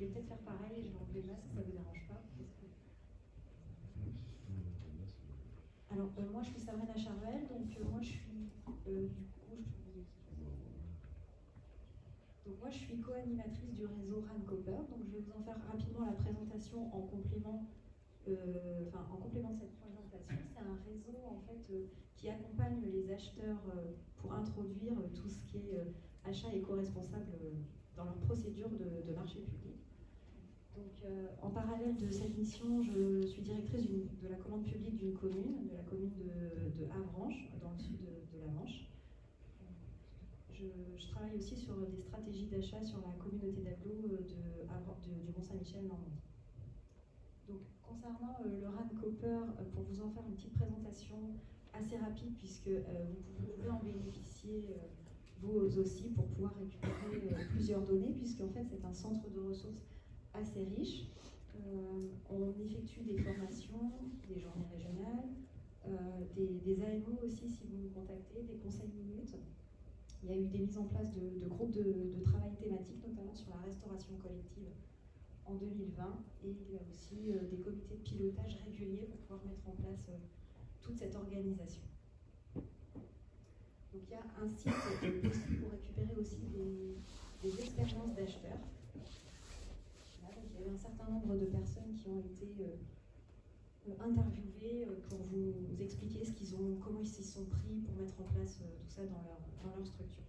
vais peut-être faire pareil et je vais enlever le masque, ça ne vous dérange pas. Alors, moi, je suis Sabrina Charvel, donc moi, je suis donc moi, je suis co-animatrice du réseau RAN Copper, donc je vais vous en faire rapidement la présentation en complément, de cette présentation. C'est un réseau en fait qui accompagne les acheteurs pour introduire tout ce qui est achat éco-responsable dans leur procédure de marché public. Donc, en parallèle de cette mission, je suis directrice de la commande publique d'une commune, de la commune de Avranches, dans le sud de la Manche. Je travaille aussi sur des stratégies d'achat sur la communauté d'agglos du Mont-Saint-Michel-Normandie. Donc, concernant le RAN Copper, pour vous en faire une petite présentation assez rapide, puisque vous pouvez en bénéficier vous aussi pour pouvoir récupérer plusieurs données, puisqu'en fait c'est un centre de ressources assez riche. On effectue des formations, des journées régionales, des AMO aussi si vous nous contactez, des conseils minutes. Il y a eu des mises en place de groupes de travail thématiques, notamment sur la restauration collective en 2020. Et il y a aussi des comités de pilotage réguliers pour pouvoir mettre en place toute cette organisation. Donc il y a un site possible pour récupérer aussi des expériences d'acheteurs. Il y a eu un certain nombre de personnes qui ont été interviewées pour vous expliquer comment ils s'y sont pris pour mettre en place tout ça dans leur structure.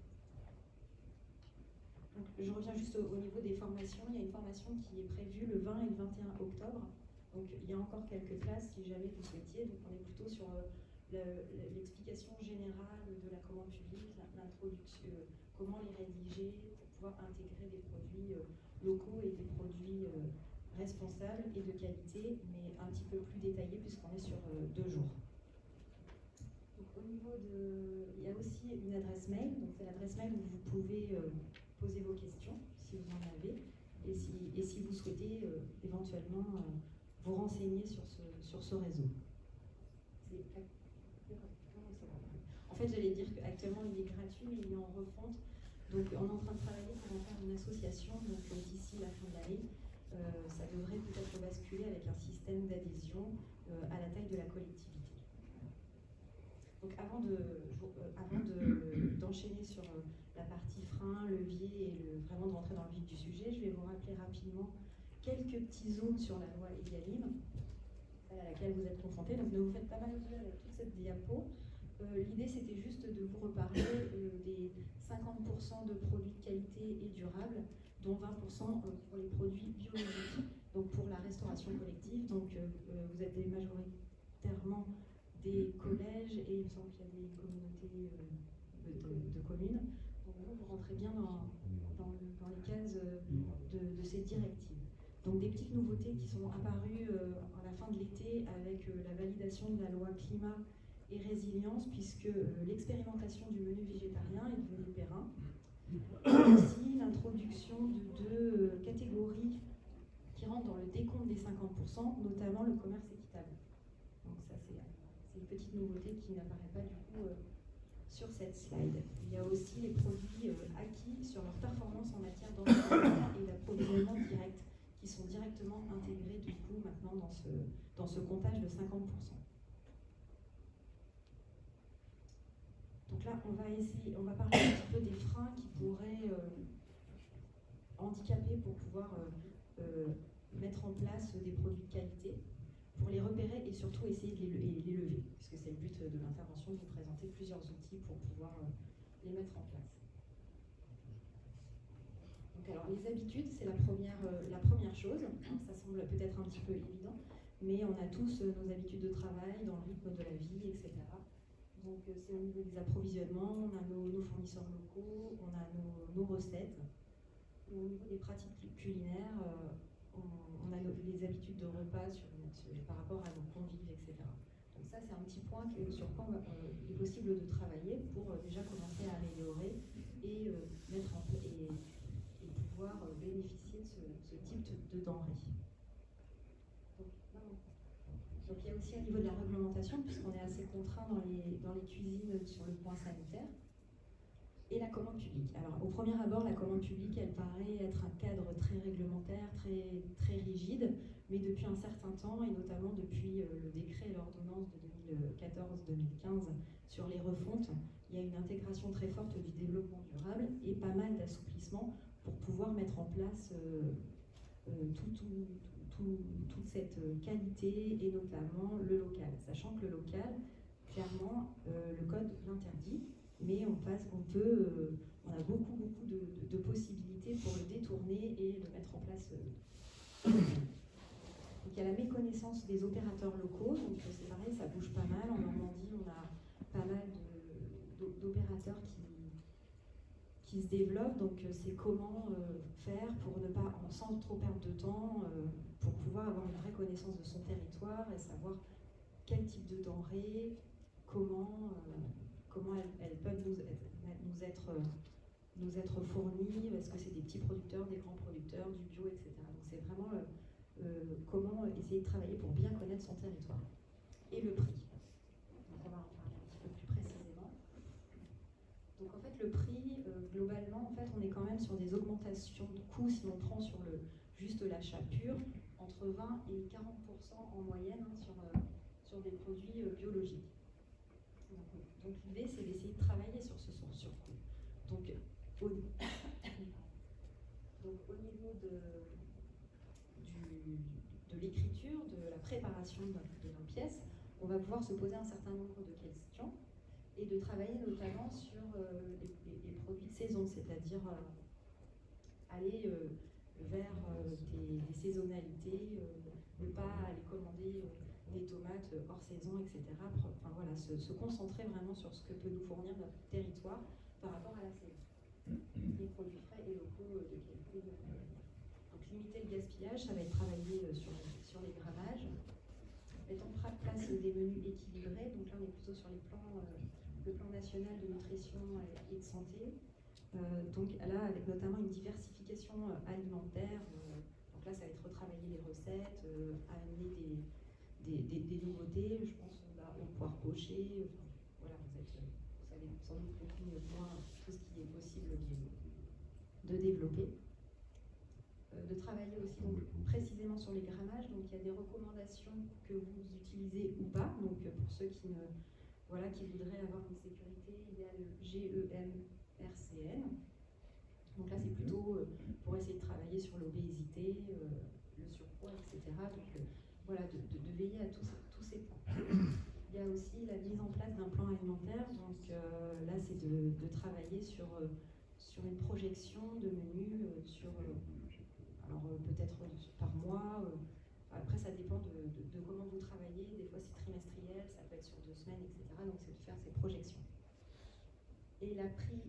Donc, je reviens juste au niveau des formations. Il y a une formation qui est prévue le 20 et le 21 octobre. Donc il y a encore quelques places si jamais vous souhaitiez. Donc on est plutôt sur l'explication générale de la commande publique, l'introduction, comment les rédiger pour pouvoir intégrer des produits locaux et des produits responsables et de qualité, mais un petit peu plus détaillés puisqu'on est sur 2 jours. Donc, au niveau il y a aussi une adresse mail, donc c'est l'adresse mail où vous pouvez poser vos questions si vous en avez, et si vous souhaitez éventuellement vous renseigner sur ce réseau. En fait, j'allais dire qu'actuellement il est gratuit, mais il est en refonte. Donc on est en train de travailler pour en faire une association, donc d'ici la fin de l'année, ça devrait peut-être basculer avec un système d'adhésion à la taille de la collectivité. Donc avant d'enchaîner sur la partie frein, levier et vraiment de rentrer dans le vif du sujet, je vais vous rappeler rapidement quelques petits zooms sur la loi Egalim, celle à laquelle vous êtes confrontés. Donc ne vous faites pas mal aux yeux avec toute cette diapo. L'idée c'était juste de vous reparler des 50% de produits de qualité et durables, dont 20% pour les produits biologiques, donc pour la restauration collective. Donc vous êtes majoritairement des collèges et il me semble qu'il y a des communautés de communes. Donc vous rentrez bien dans les cases de ces directives. Donc des petites nouveautés qui sont apparues à la fin de l'été avec la validation de la loi climat et résilience, puisque l'expérimentation du menu végétarien est devenue périn. Et aussi l'introduction de 2 catégories qui rentrent dans le décompte des 50%, notamment le commerce équitable. Donc ça c'est une petite nouveauté qui n'apparaît pas du coup sur cette slide. Il y a aussi les produits acquis sur leur performance en matière d'environnement et d'approvisionnement direct, qui sont directement intégrés du coup maintenant dans ce comptage de 50%. Donc là, on va parler un petit peu des freins qui pourraient handicaper pour pouvoir mettre en place des produits de qualité, pour les repérer et surtout essayer de les lever, puisque c'est le but de l'intervention, de vous présenter plusieurs outils pour pouvoir les mettre en place. Donc alors les habitudes, c'est la première chose. Ça semble peut-être un petit peu évident, mais on a tous nos habitudes de travail, dans le rythme de la vie, etc. Donc c'est au niveau des approvisionnements, on a nos fournisseurs locaux, on a nos recettes. Et au niveau des pratiques culinaires, on a les habitudes de repas par rapport à nos convives, etc. Donc ça c'est un petit point sur quoi il est possible de travailler pour déjà commencer à améliorer et pouvoir bénéficier de ce type de denrées. Donc il y a aussi au niveau de la réglementation, puisqu'on est assez contraint dans les cuisines sur le point sanitaire. Et la commande publique. Alors, au premier abord, la commande publique, elle paraît être un cadre très réglementaire, très rigide, mais depuis un certain temps, et notamment depuis le décret et l'ordonnance de 2014-2015 sur les refontes, il y a une intégration très forte du développement durable et pas mal d'assouplissement pour pouvoir mettre en place toute cette qualité et notamment le local. Sachant que le local, clairement, le code l'interdit, mais on a beaucoup de possibilités pour le détourner et le mettre en place. Donc il y a la méconnaissance des opérateurs locaux, donc c'est pareil, ça bouge pas mal. En Normandie, on a pas mal d'opérateurs qui se développent, donc c'est comment faire pour ne pas, sans trop perdre de temps, pour pouvoir avoir une vraie connaissance de son territoire et savoir quel type de denrées, comment elles peuvent nous être fournies, est-ce que c'est des petits producteurs, des grands producteurs, du bio, etc. Donc c'est vraiment comment essayer de travailler pour bien connaître son territoire. Et le prix. Donc on va en parler un petit peu plus précisément. Donc en fait le prix, globalement, en fait, on est quand même sur des augmentations de coûts, si on prend sur juste l'achat pur, entre 20 et 40% en moyenne sur des produits biologiques. Donc l'idée, c'est d'essayer de travailler sur ce surcoût. Donc au niveau de l'écriture, de la préparation de nos pièces, on va pouvoir se poser un certain nombre de questions et de travailler notamment sur les produits de saison, c'est-à-dire aller vers des saisonnalités, ne pas aller commander des tomates hors saison, etc. Enfin voilà, se concentrer vraiment sur ce que peut nous fournir notre territoire par rapport à la saison. Les produits frais et locaux de qualité de manière. Donc limiter le gaspillage, ça va être travailler sur les grammages, mettre en place des menus équilibrés. Donc là, on est plutôt sur le plan national de nutrition et de santé. Donc là, avec notamment une diversification alimentaire. Donc là, ça va être retravailler les recettes, amener des nouveautés. Je pense au poire poché. Voilà, vous savez sans doute beaucoup mieux que moi tout ce qui est possible de développer. De travailler aussi donc, précisément sur les grammages. Donc il y a des recommandations que vous utilisez ou pas. Donc pour ceux qui voudraient avoir une sécurité, il y a le GEM-RCN. Donc là c'est plutôt pour essayer de travailler sur l'obésité, le surpoids, etc. Donc voilà, de veiller à tous ces points. Il y a aussi la mise en place d'un plan alimentaire. Donc là c'est de travailler sur une projection de menus, alors peut-être par mois, après ça dépend de comment vous travaillez, des fois c'est trimestriel, ça peut être sur 2 semaines, etc. Donc c'est de faire ces projections. Et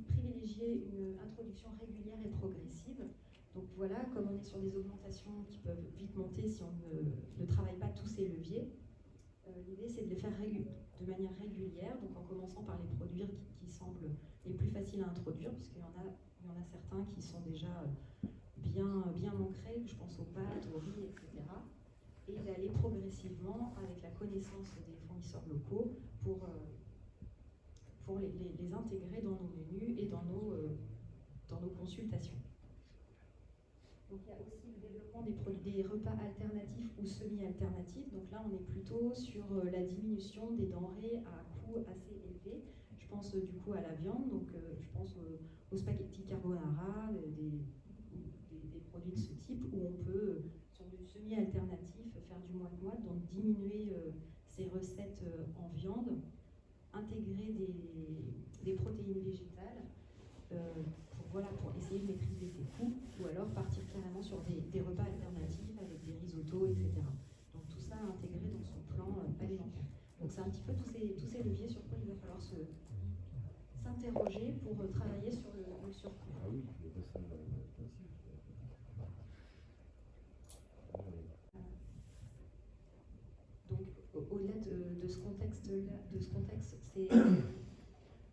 privilégier une introduction régulière et progressive. Donc voilà, comme on est sur des augmentations qui peuvent vite monter si on ne travaille pas tous ces leviers, l'idée c'est de les faire de manière régulière, donc en commençant par les produits qui semblent les plus faciles à introduire, puisqu'il y en a certains qui sont déjà bien ancrés, je pense aux pâtes, au riz, etc. Et d'aller progressivement avec la connaissance des fournisseurs locaux pour les intégrer dans nos menus et dans nos consultations. Donc il y a aussi le développement des repas alternatifs ou semi-alternatifs. Donc là, on est plutôt sur la diminution des denrées à coût assez élevé. Je pense du coup à la viande, donc je pense aux spaghetti carbonara, des produits de ce type, où on peut, sur du semi-alternatif, faire du moite-moite, donc diminuer ces recettes en viande, intégrer des protéines végétales, pour essayer de maîtriser ces coûts, ou alors partir carrément sur des repas alternatifs avec des risottos, etc. Donc tout ça intégré dans son plan alimentaire. Donc c'est un petit peu tous ces leviers sur quoi il va falloir s'interroger pour travailler sur le surcoût. Ah oui, donc au-delà de ce contexte,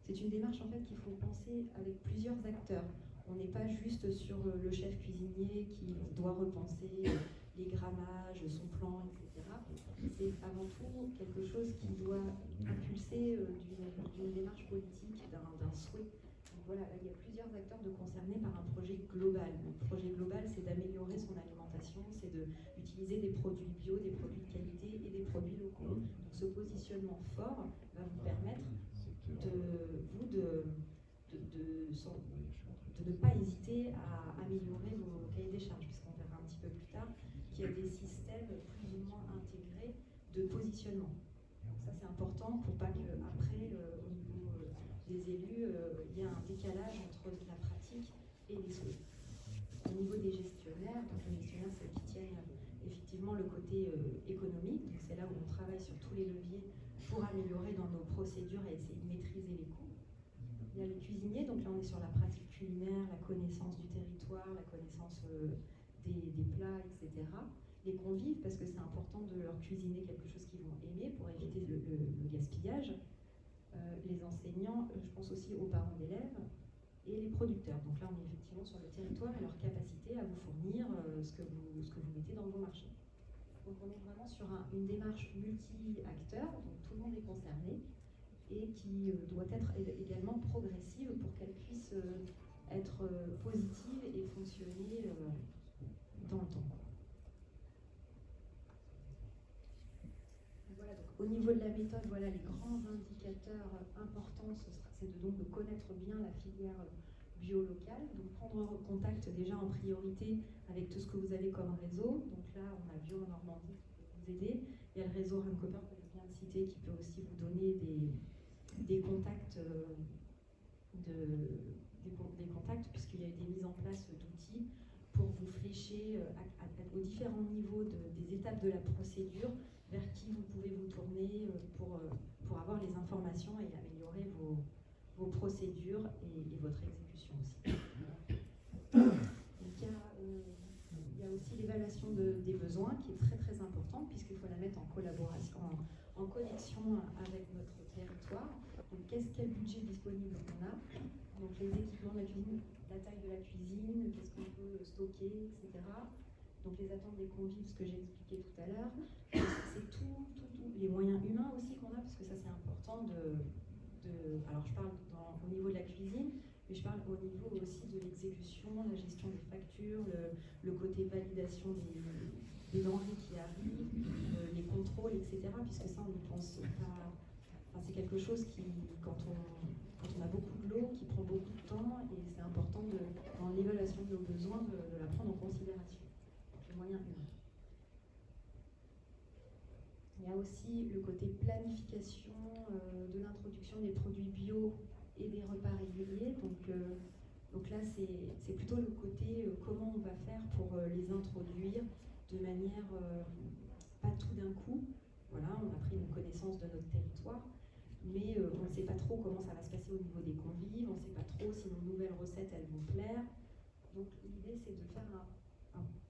c'est une démarche en fait qu'il faut penser avec plusieurs acteurs. On n'est pas juste sur le chef cuisinier qui doit repenser les grammages, son plan, etc. C'est avant tout quelque chose qui doit impulser d'une démarche politique, d'un souhait. Donc voilà, il y a plusieurs acteurs concernés par un projet global. Le projet global, c'est d'améliorer son alimentation, c'est d'utiliser des produits bio, des produits de qualité et des produits locaux. Donc ce positionnement fort va vous permettre de ne pas hésiter à améliorer vos cahiers des charges, puisqu'on verra un petit peu plus tard qu'il y a des systèmes plus ou moins intégrés de positionnement. Donc ça c'est important pour pas qu'après, au niveau des élus, il y ait un décalage entre la pratique et les souhaits. Au niveau des gestionnaires, donc les gestionnaires c'est qui tiennent effectivement le côté économique, donc c'est là où on travaille sur tous les leviers pour améliorer dans nos procédures et essayer de maîtriser les coûts. Il y a les cuisiniers, donc là on est sur la pratique culinaire, la connaissance du territoire, la connaissance des plats, etc. Les convives, parce que c'est important de leur cuisiner quelque chose qu'ils vont aimer pour éviter le gaspillage. Les enseignants, je pense aussi aux parents d'élèves et les producteurs. Donc là on est effectivement sur le territoire et leur capacité à vous fournir ce que vous mettez dans vos marchés. Donc on est vraiment sur une démarche multi-acteurs, donc tout le monde est concerné, et qui doit être également progressive pour qu'elle puisse être positive et fonctionner dans le temps. Voilà, donc, au niveau de la méthode, voilà les grands indicateurs importants, c'est de connaître bien la filière bio locale, donc prendre contact déjà en priorité avec tout ce que vous avez comme réseau. Donc là, on a Bio en Normandie qui peut vous aider. Il y a le réseau Runkeeper que je viens de citer qui peut aussi vous donner des contacts, des contacts, puisqu'il y a eu des mises en place d'outils pour vous flécher aux différents niveaux des étapes de la procédure vers qui vous pouvez vous tourner pour avoir les informations et améliorer vos procédures et votre exécution aussi. Donc, il y a aussi l'évaluation des besoins qui est très très importante puisqu'il faut la mettre en collaboration, en connexion avec notre territoire. Donc quel budget disponible on a, donc les équipements de la cuisine, la taille de la cuisine, qu'est-ce qu'on peut stocker, etc. Donc les attentes des convives, ce que j'ai expliqué tout à l'heure, c'est tout, les moyens humains aussi qu'on a, parce que ça c'est important alors je parle au niveau de la cuisine, mais je parle au niveau aussi de l'exécution, la gestion des factures, le côté validation des denrées qui arrivent, les contrôles, etc. Puisque ça on ne pense pas, enfin, c'est quelque chose qui, quand on a beaucoup de l'eau, qui prend beaucoup de temps, et c'est important dans l'évaluation de nos besoins de la prendre en considération. Donc les moyens humains. Il y a aussi le côté planification de l'introduction des produits bio et des repas réguliers. Donc là, c'est plutôt le côté comment on va faire pour les introduire de manière pas tout d'un coup. Voilà, on a pris une connaissance de notre territoire, mais on ne sait pas trop comment ça va se passer au niveau des convives, on ne sait pas trop si nos nouvelles recettes elles vont plaire. Donc l'idée c'est de faire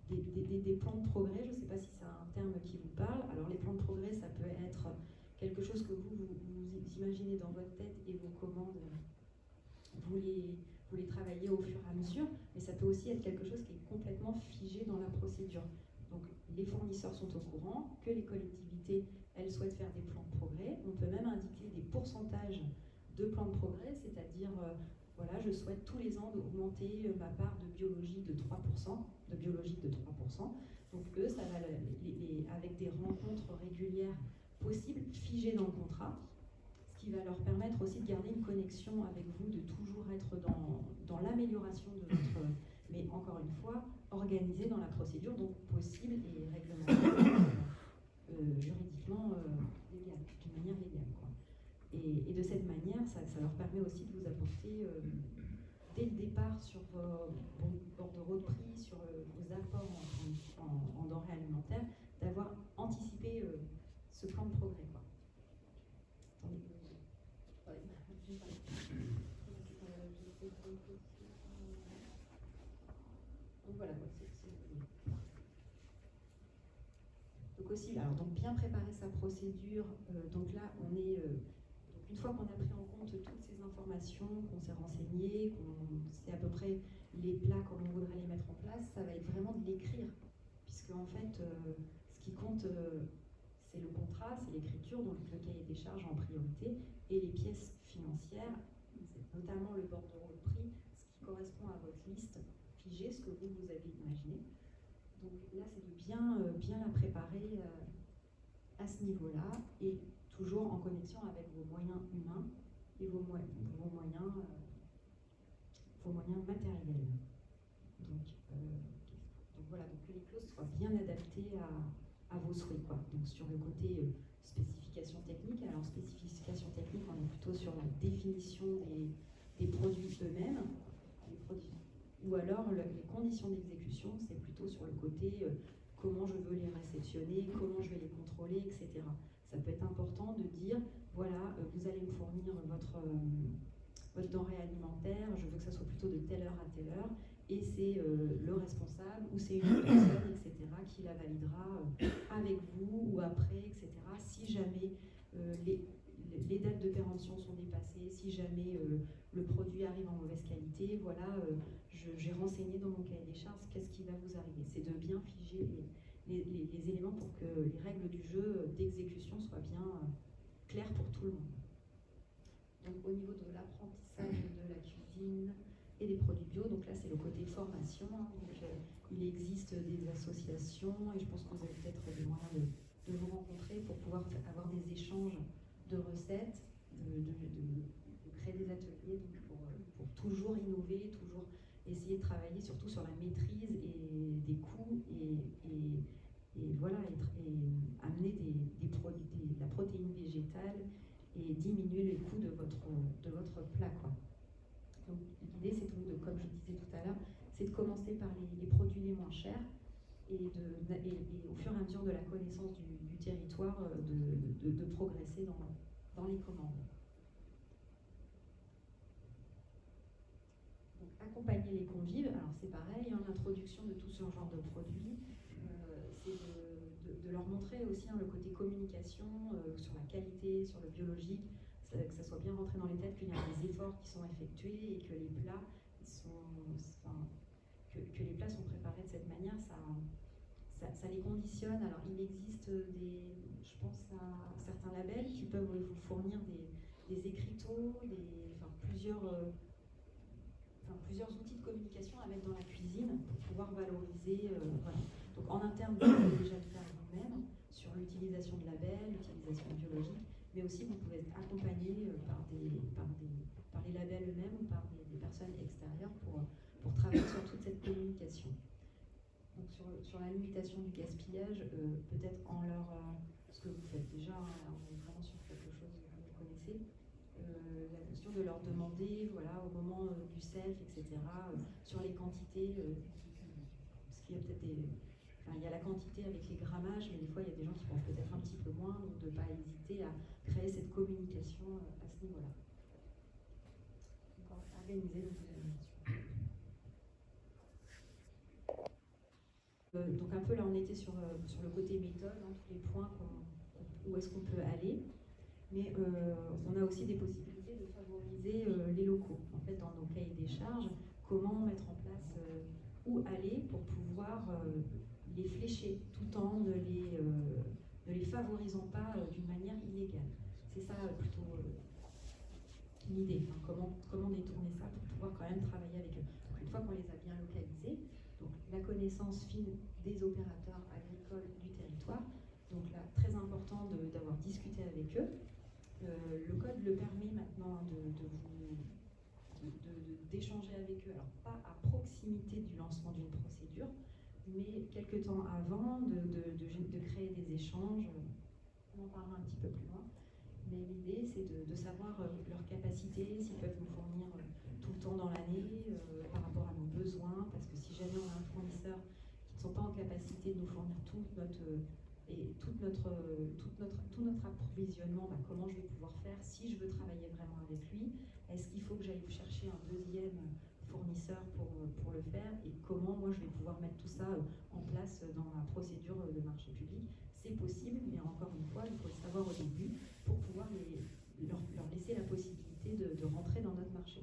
des plans de progrès. Je ne sais pas si c'est un terme qui vous parle. Alors les plans de progrès, ça peut être quelque chose que vous imaginez dans votre tête et vos commandes, vous les travaillez au fur et à mesure, mais ça peut aussi être quelque chose qui est complètement figé dans la procédure. Donc les fournisseurs sont au courant que les collectivités, elles souhaitent faire des plans de progrès. On peut même indiquer des pourcentages de plans de progrès, c'est-à-dire voilà, je souhaite tous les ans augmenter ma part de biologie de 3%, de biologique de 3%. Donc eux, ça va avec des rencontres régulières possibles, figées dans le contrat, ce qui va leur permettre aussi de garder une connexion avec vous, de toujours être dans l'amélioration de votre, mais encore une fois, organisé dans la procédure, donc possible et réglementaire, juridiquement légale, d'une manière légale, quoi. Et de cette manière, ça leur permet aussi de vous apporter, dès le départ, sur vos bordereaux de prix, sur vos apports en denrées alimentaires, d'avoir anticipé ce plan de progrès, quoi. Attendez. Donc voilà, donc aussi, alors donc bien préparer sa procédure. Donc là, on est une fois qu'on a pris en compte toutes ces informations, qu'on s'est renseigné, qu'on sait à peu près les plats comme on voudrait les mettre en place, ça va être vraiment de l'écrire, puisque en fait, ce qui compte, c'est le contrat, c'est l'écriture, donc le cahier des charges en priorité, et les pièces financières, notamment le bordereau, le prix, ce qui correspond à votre liste figée, ce que vous avez imaginé. Donc là, c'est de bien la préparer à ce niveau-là, et toujours en connexion avec vos moyens humains et vos moyens matériels. Donc voilà, donc que les clauses soient bien adaptées à vos souhaits, quoi. Donc sur le côté spécification technique, alors spécification technique, on est plutôt sur la définition des produits eux-mêmes, ou alors les conditions d'exécution, c'est plutôt sur le côté comment je veux les réceptionner, comment je vais les contrôler, etc. Ça peut être important de dire, voilà, vous allez me fournir votre denrée alimentaire, je veux que ça soit plutôt de telle heure à telle heure, et c'est le responsable ou c'est une personne, etc., qui la validera avec vous ou après, etc. Si jamais les dates de péremption sont dépassées, si jamais le produit arrive en mauvaise qualité, voilà, j'ai renseigné dans mon cahier des charges qu'est-ce qui va vous arriver. C'est de bien figer les éléments pour que les règles du jeu d'exécution soient bien claires pour tout le monde. Donc au niveau de l'apprentissage de la cuisine et des produits bio, donc là c'est le côté formation, hein. Donc, il existe des associations et je pense que vous avez peut-être des moyens de vous rencontrer pour pouvoir avoir des échanges de recettes, de créer des ateliers, donc pour toujours innover, toujours essayer de travailler surtout sur la maîtrise des coûts et voilà, et amener de la protéine végétale et diminuer les coûts de votre plat, quoi. Donc l'idée, c'est comme je disais tout à l'heure, c'est de commencer par les produits les moins chers et au fur et à mesure de la connaissance du territoire, de progresser dans les commandes. Donc accompagner les convives, alors c'est pareil, hein, l'introduction de tout ce genre de produits, c'est de leur montrer aussi le côté communication sur la qualité, sur le biologique, que ça soit bien rentré dans les têtes, qu'il y a des efforts qui sont effectués et que les plats que les plats sont préparés de cette manière, ça les conditionne. Alors il existe je pense à certains labels qui peuvent vous fournir des écriteaux, plusieurs outils de communication à mettre dans la cuisine pour pouvoir valoriser. Voilà. Donc en interne, vous pouvez déjà le faire vous-même sur l'utilisation de labels, l'utilisation biologique, mais aussi vous pouvez être accompagné par les labels eux-mêmes ou par des personnes extérieures pour travailler sur toute cette communication. Donc sur la limitation du gaspillage, peut-être ce que vous faites déjà, on est vraiment sur quelque chose que vous connaissez, la notion de leur demander, voilà, au moment du self, etc., sur les quantités, parce qu'il y a peut-être il y a la quantité avec les grammages, mais des fois il y a des gens qui pensent peut-être un petit peu moins, donc de ne pas hésiter à créer cette communication à ce niveau-là. Donc organiser donc un peu là on était sur le côté méthode, hein, tous les points où est-ce qu'on peut aller, mais on a aussi des possibilités de favoriser les locaux. En fait, dans nos cahiers des charges, comment mettre en place où aller pour pouvoir les flécher tout en ne les favorisant pas d'une manière illégale. C'est ça plutôt l'idée, hein, comment détourner ça pour pouvoir quand même travailler avec eux. Donc, une fois qu'on les a bien localisés, donc la connaissance fine des opérateurs agricoles du territoire, donc là très important d'avoir discuté avec eux. Le code le permet maintenant d'échanger avec eux, alors pas à proximité du lancement d'une procédure, mais quelques temps avant de créer des échanges. On en parlera un petit peu plus loin. Mais l'idée, c'est de savoir leur capacité, s'ils peuvent nous fournir tout le temps dans l'année, par rapport à nos besoins, parce que si jamais on a un fournisseur qui ne sont pas en capacité de nous fournir tout notre approvisionnement, comment je vais pouvoir faire si je veux travailler vraiment avec lui? Est-ce qu'il faut que j'aille chercher un deuxième fournisseur pour le faire? Et comment moi je vais pouvoir mettre tout ça en place dans ma procédure de marché public? C'est possible, mais encore une fois, il faut le savoir au début pour pouvoir leur laisser la possibilité de rentrer dans notre marché.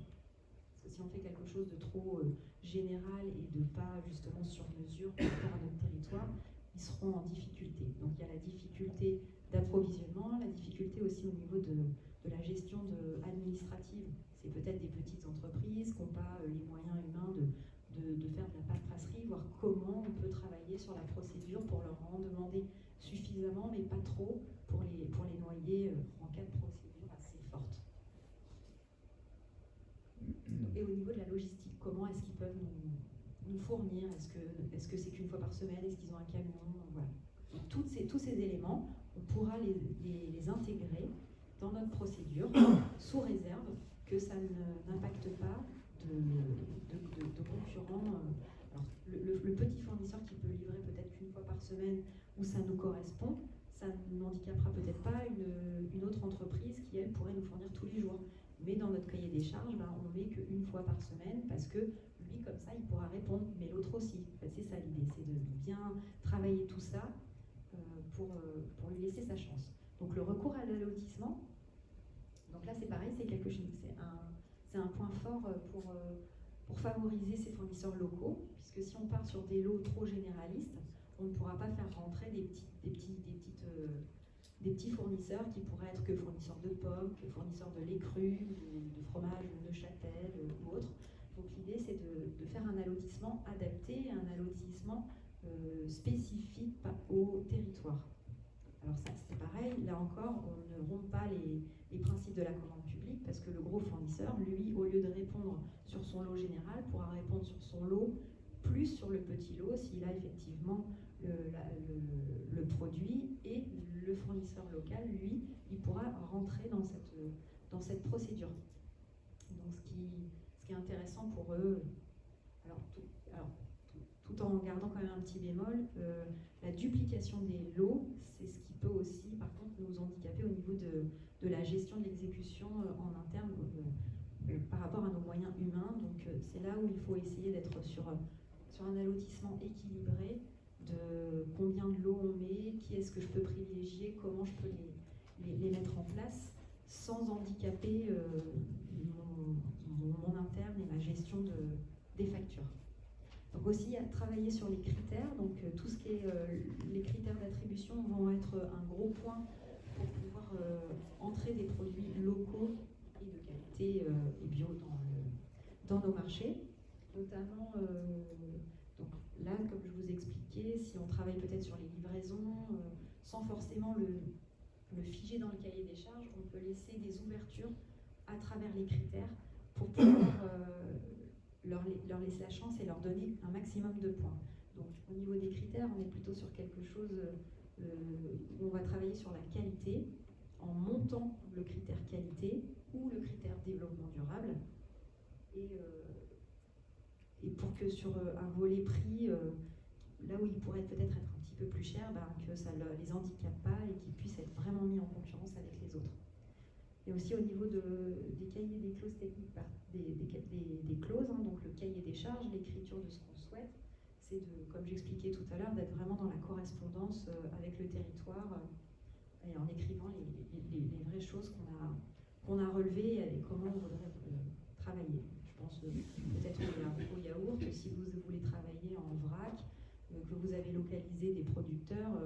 Parce que si on fait quelque chose de trop général et de pas justement sur mesure par rapport à notre territoire, ils seront en difficulté. Donc il y a la difficulté d'approvisionnement, la difficulté aussi au niveau de la gestion administrative. c'est peut-être des petites entreprises qui n'ont pas les moyens humains de faire de la paperasserie, voir comment on peut travailler sur la procédure pour leur en demander suffisamment, mais pas trop, pour les noyer en cas de procédure assez forte. Et au niveau de la logistique, comment est-ce qu'ils peuvent nous fournir? Est-ce que c'est qu'une fois par semaine? Est-ce qu'ils ont un camion? Voilà. Donc, tous ces éléments, on pourra les intégrer dans notre procédure, sous réserve que ça n'impacte pas de concurrents. Alors, le petit fournisseur qui peut livrer peut-être qu'une fois par semaine, où ça nous correspond, ça n'handicapera peut-être pas une autre entreprise qui, elle, pourrait nous fournir tous les jours. Mais dans notre cahier des charges, on met qu'une fois par semaine, parce que lui, comme ça, il pourra répondre, mais l'autre aussi. En fait, c'est ça l'idée, c'est de bien travailler tout ça pour lui laisser sa chance. Donc le recours à l'allotissement, donc là c'est pareil, c'est quelque chose, c'est un point fort pour favoriser ces fournisseurs locaux, puisque si on part sur des lots trop généralistes, on ne pourra pas faire rentrer des petits fournisseurs qui pourraient être que fournisseurs de pommes, que fournisseurs de lait cru, de fromage de Neuchâtel ou autre. Donc l'idée c'est de faire un allotissement adapté, un allotissement spécifique au territoire. Alors ça c'est pareil, là encore on ne rompt pas les principes de la commande publique, parce que le gros fournisseur, lui, au lieu de répondre sur son lot général, pourra répondre sur son lot plus sur le petit lot s'il a effectivement le produit, et le fournisseur local, lui, il pourra rentrer dans cette procédure. Donc ce qui est intéressant pour eux, tout en gardant quand même un petit bémol, la duplication des lots, c'est ce qui peut aussi par contre nous handicaper au niveau de la gestion de l'exécution en interne par rapport à nos moyens humains. Donc c'est là où il faut essayer d'être sur un allotissement équilibré, de combien de lots on met, qui est-ce que je peux privilégier, comment je peux les mettre en place sans handicaper mon interne et ma gestion des factures. Donc aussi à travailler sur les critères, donc tout ce qui est les critères d'attribution vont être un gros point pour pouvoir entrer des produits locaux et de qualité et bio dans nos marchés. Notamment, donc là, comme je vous expliquais, si on travaille peut-être sur les livraisons, sans forcément le figer dans le cahier des charges, on peut laisser des ouvertures à travers les critères pour pouvoir leur laisser la chance et leur donner un maximum de points. Donc au niveau des critères, on est plutôt sur quelque chose où on va travailler sur la qualité, en montant le critère qualité ou le critère développement durable, et pour que sur un volet prix, là où il pourrait peut-être être un petit peu plus cher, que ça ne les handicape pas et qu'ils puissent être vraiment mis en concurrence avec les autres. Et aussi au niveau des cahiers des clauses techniques, des clauses, donc le cahier des charges, l'écriture de ce qu'on souhaite, c'est comme j'expliquais tout à l'heure, d'être vraiment dans la correspondance avec le territoire et en écrivant les vraies choses qu'on a relevées et comment on voudrait travailler. Je pense peut-être au yaourt, si vous voulez travailler en vrac, que vous avez localisé des producteurs,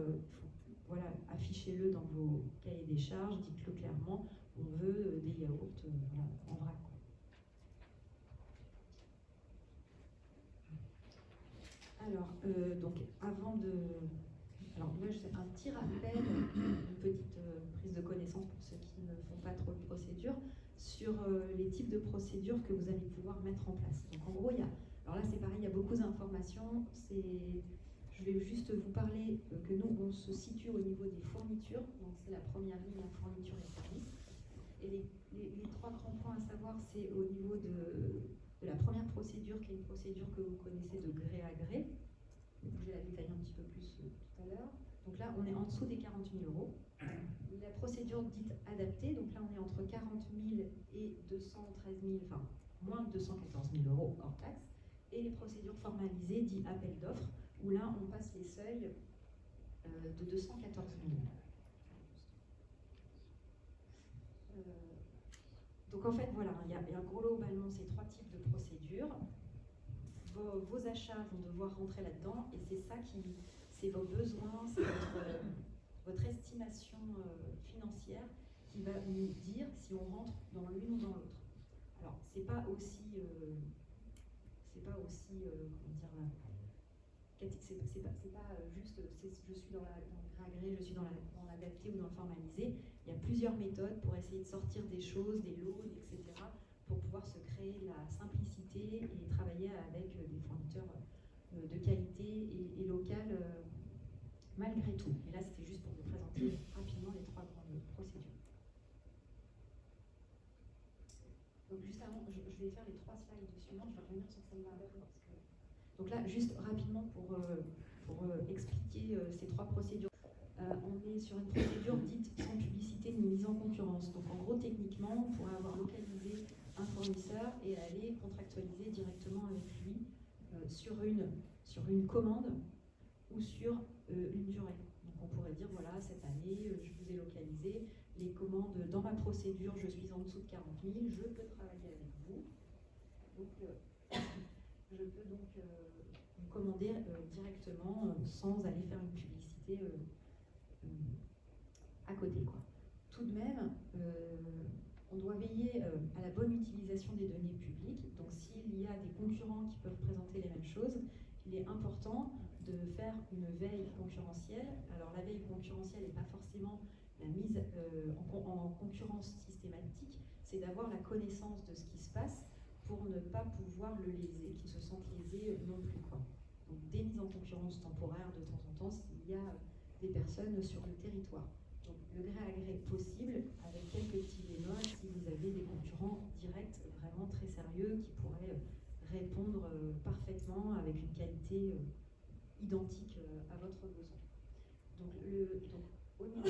voilà, affichez-le dans vos cahiers des charges, dites-le clairement, on veut des yaourts voilà, en vrac. Alors, donc avant de... Alors là, c'est un petit rappel, une petite prise de connaissance pour ceux qui ne font pas trop de procédures, sur les types de procédures que vous allez pouvoir mettre en place. Donc en gros, alors là c'est pareil, il y a beaucoup d'informations. Je vais juste vous parler que nous, on se situe au niveau des fournitures. Donc c'est la première ligne en fournitures et services. Et les trois grands points à savoir, c'est au niveau de la première procédure, qui est une procédure que vous connaissez de gré à gré. Je vais la détailler un petit peu plus tout à l'heure. Donc là, on est en dessous des 40 000 €. La procédure dite adaptée, donc là, on est entre 40 000 et 213 000, enfin, moins de 214 000 € hors taxe. Et les procédures formalisées, dit appel d'offres, où là, on passe les seuils de 214 000. Donc en fait, voilà, il y a globalement ces trois types de procédures. Vos achats vont devoir rentrer là-dedans, et c'est ça c'est vos besoins, c'est votre estimation financière qui va nous dire si on rentre dans l'une ou dans l'autre. Alors, c'est pas aussi, comment dire, c'est pas juste, je suis dans le gré à gré, je suis dans l'adapté ou dans le formalisé. Il y a plusieurs méthodes pour essayer de sortir des choses, des lots, etc., pour pouvoir se créer de la simplicité et travailler avec des fournisseurs de qualité et locales malgré tout. Et là, c'était juste pour vous présenter rapidement les 3 grandes procédures. Donc juste avant, je vais faire les 3 slides suivantes, je vais revenir sur celle-là après. Donc là, juste rapidement pour expliquer ces 3 procédures. On est sur une procédure dite sans publicité ni mise en concurrence. Donc en gros, techniquement, on pourrait avoir localisé un fournisseur et aller contractualiser directement avec lui sur une commande ou sur une durée. Donc on pourrait dire, voilà, cette année, je vous ai localisé les commandes dans ma procédure, je suis en dessous de 40 000, je peux travailler avec vous. Donc je peux donc vous commander directement sans aller faire une publicité à côté, quoi. Tout de même, on doit veiller à la bonne utilisation des données publiques. Donc s'il y a des concurrents qui peuvent présenter les mêmes choses, il est important de faire une veille concurrentielle. Alors la veille concurrentielle n'est pas forcément la mise en concurrence systématique, c'est d'avoir la connaissance de ce qui se passe pour ne pas pouvoir le léser, qu'il se sente lésé non plus, quoi. Donc des mises en concurrence temporaires de temps en temps s'il y a des personnes sur le territoire. Donc le gré à gré possible, avec quelques petits bémols si vous avez des concurrents directs vraiment très sérieux qui pourraient répondre parfaitement avec une qualité identique à votre besoin. Donc au niveau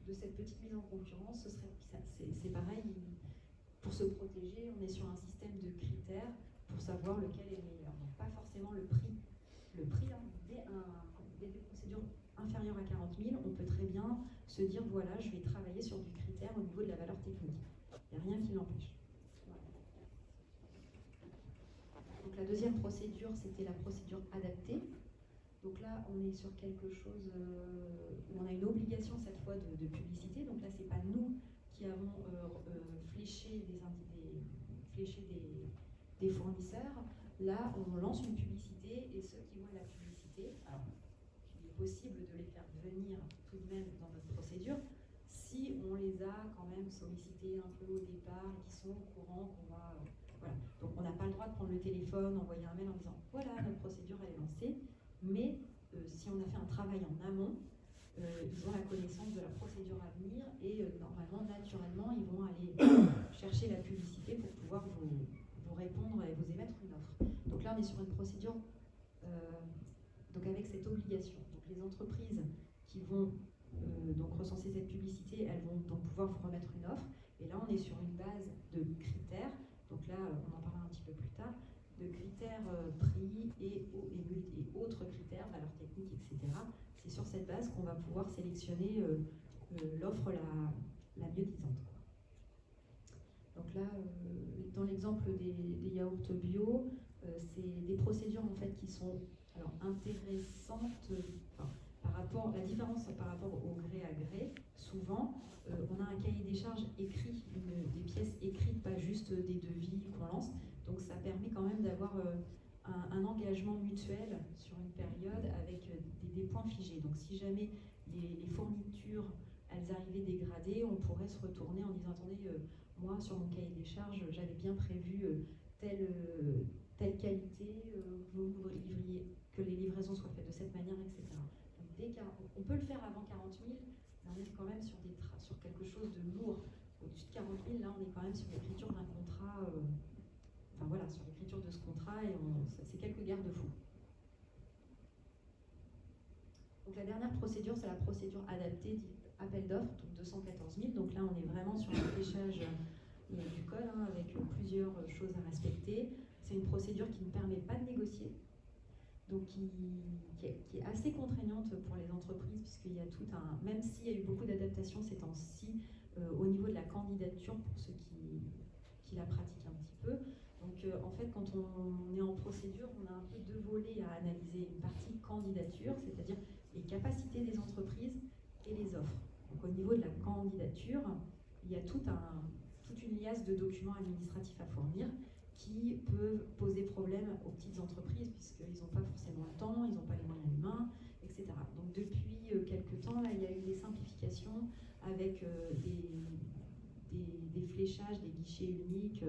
de cette petite mise en concurrence, c'est pareil, pour se protéger, on est sur un système de critères pour savoir lequel est le meilleur. Donc pas forcément le prix. Le prix, hein, dès des procédures inférieures à 40 000, on peut très bien se dire, voilà, je vais travailler sur du critère au niveau de la valeur technique. Il n'y a rien qui l'empêche. Voilà. Donc la deuxième procédure, c'était la procédure adaptée. Donc là, on est sur quelque chose où on a une obligation cette fois de publicité. Donc là, c'est pas nous qui avons fléché des fournisseurs. Là, on lance une publicité et ceux qui voient la publicité, alors il est possible de les faire venir tout de même dans notre procédure si on les a quand même sollicités un peu au départ, qui sont au courant qu'on va... voilà. Donc on n'a pas le droit de prendre le téléphone, envoyer un mail en disant voilà, notre procédure elle est lancée, mais si on a fait un travail en amont, ils ont la connaissance de la procédure à venir et normalement, naturellement, ils vont aller chercher la publicité pour pouvoir vous répondre et vous émettre une offre. Donc là, on est sur une procédure donc avec cette obligation. Donc les entreprises qui vont donc recenser cette publicité, elles vont donc pouvoir vous remettre une offre. Et là, on est sur une base de critères. Donc là, on en parlera un petit peu plus tard, de critères prix et autres critères, valeurs techniques, etc. C'est sur cette base qu'on va pouvoir sélectionner l'offre la mieux disante. Donc là, dans l'exemple des yaourts bio, c'est des procédures en fait qui sont intéressantes. Par rapport, la différence par rapport au gré à gré, souvent, on a un cahier des charges écrit, des pièces écrites, pas juste des devis qu'on lance. Donc ça permet quand même d'avoir un engagement mutuel sur une période avec des points figés. Donc si jamais les fournitures, elles arrivaient dégradées, on pourrait se retourner en disant, attendez, moi sur mon cahier des charges, j'avais bien prévu telle qualité, vous nous livriez, que les livraisons soient faites de cette manière, etc. On peut le faire avant 40 000, mais on est quand même sur quelque chose de lourd. Au-dessus de 40 000, là, on est quand même sur l'écriture d'un contrat, sur l'écriture de ce contrat, et c'est quelques garde-fous. Donc la dernière procédure, c'est la procédure adaptée, dite appel d'offres, donc 214 000. Donc là, on est vraiment sur un fléchage du code, avec plusieurs choses à respecter. C'est une procédure qui ne permet pas de négocier. Donc qui est assez contraignante pour les entreprises, puisqu'il y a tout un... Même s'il y a eu beaucoup d'adaptations ces temps-ci, au niveau de la candidature, pour ceux qui la pratiquent un petit peu. Donc en fait, quand on est en procédure, on a un peu deux volets à analyser. Une partie candidature, c'est-à-dire les capacités des entreprises et les offres. Donc au niveau de la candidature, il y a toute une liasse de documents administratifs à fournir qui peuvent poser problème aux petites entreprises puisqu'ils n'ont pas forcément le temps, ils n'ont pas les moyens humains, etc. Donc depuis quelques temps, là, il y a eu des simplifications avec des fléchages, des guichets uniques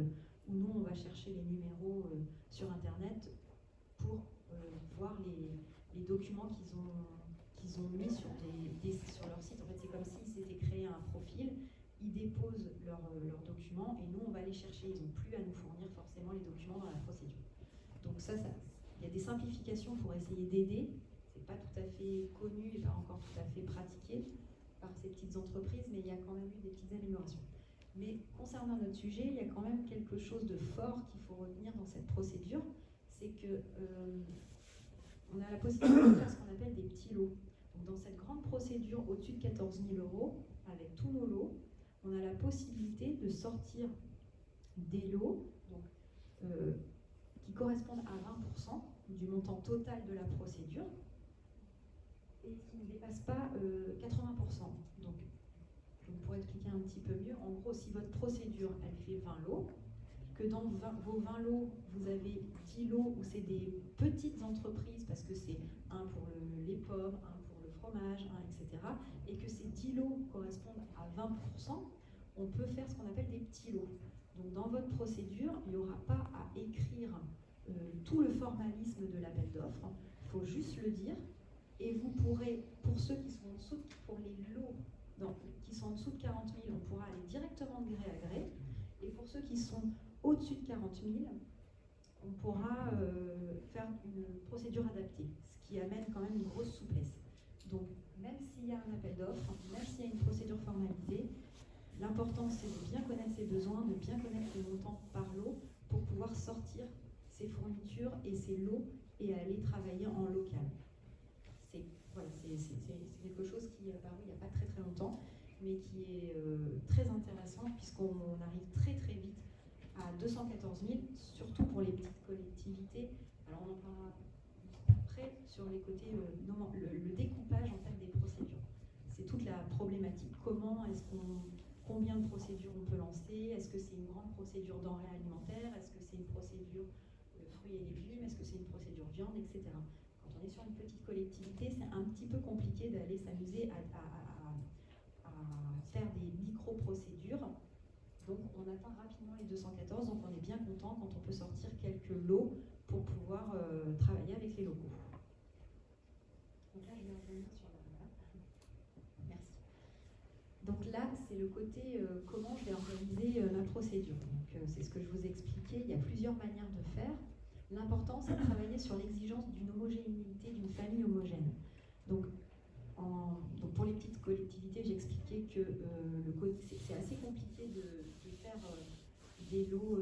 où nous, on va chercher les numéros sur Internet pour voir les documents qu'ils ont mis sur leur site. En fait, c'est comme s'ils s'étaient créé un profil, ils déposent leurs documents et nous, on va les chercher. Ils n'ont plus à nous fournir forcément les documents dans la procédure. Donc il y a des simplifications pour essayer d'aider. C'est pas tout à fait connu et pas encore tout à fait pratiqué par ces petites entreprises, mais il y a quand même eu des petites améliorations. Mais concernant notre sujet, il y a quand même quelque chose de fort qu'il faut retenir dans cette procédure, c'est que on a la possibilité de faire ce qu'on appelle des petits lots. Donc dans cette grande procédure au-dessus de 14 000 €, avec tous nos lots, on a la possibilité de sortir des lots donc, qui correspondent à 20% du montant total de la procédure et qui ne dépassent pas 80%. Donc pour expliquer un petit peu mieux, en gros, si votre procédure, elle fait 20 lots, que dans vos 20 lots, vous avez 10 lots où c'est des petites entreprises, parce que c'est un pour les pommes, un pour le fromage, un, etc., et que ces 10 lots correspondent à 20%, on peut faire ce qu'on appelle des petits lots. Donc dans votre procédure, il n'y aura pas à écrire tout le formalisme de l'appel d'offres, il faut juste le dire, et vous pourrez, pour ceux qui sont en dessous, pour les lots qui sont en dessous de 40 000, on pourra aller directement de gré à gré, et pour ceux qui sont au-dessus de 40 000, on pourra faire une procédure adaptée, ce qui amène quand même une grosse souplesse. Donc, même s'il y a un appel d'offres, même s'il y a une procédure formalisée, l'important c'est de bien connaître ses besoins, de bien connaître les montants par lot pour pouvoir sortir ses fournitures et ses lots et aller travailler en local. C'est quelque chose qui est apparu il n'y a pas très très longtemps, mais qui est très intéressant puisqu'on arrive très très vite à 214 000, surtout pour les petites collectivités. Alors on en parlera après sur les côtés, le découpage en fait des procédures. C'est toute la problématique. Combien de procédures on peut lancer? Est-ce que c'est une grande procédure denrées alimentaires? Est-ce que c'est une procédure fruits et légumes? Est-ce que c'est une procédure viande, etc. Quand on est sur une petite collectivité, c'est un petit peu compliqué d'aller s'amuser à faire des micro-procédures. Donc on atteint rapidement les 214, donc on est bien content quand on peut sortir quelques lots pour pouvoir travailler avec les locaux. Donc là, je vais revenir sur la... Merci. Donc là, c'est le côté comment je vais organiser ma procédure. Donc c'est ce que je vous ai expliqué, il y a plusieurs manières de faire. L'important, c'est de travailler sur l'exigence d'une homogénéité, d'une famille homogène. Donc pour les petites collectivités, j'ai expliqué que c'est assez compliqué de faire des lots,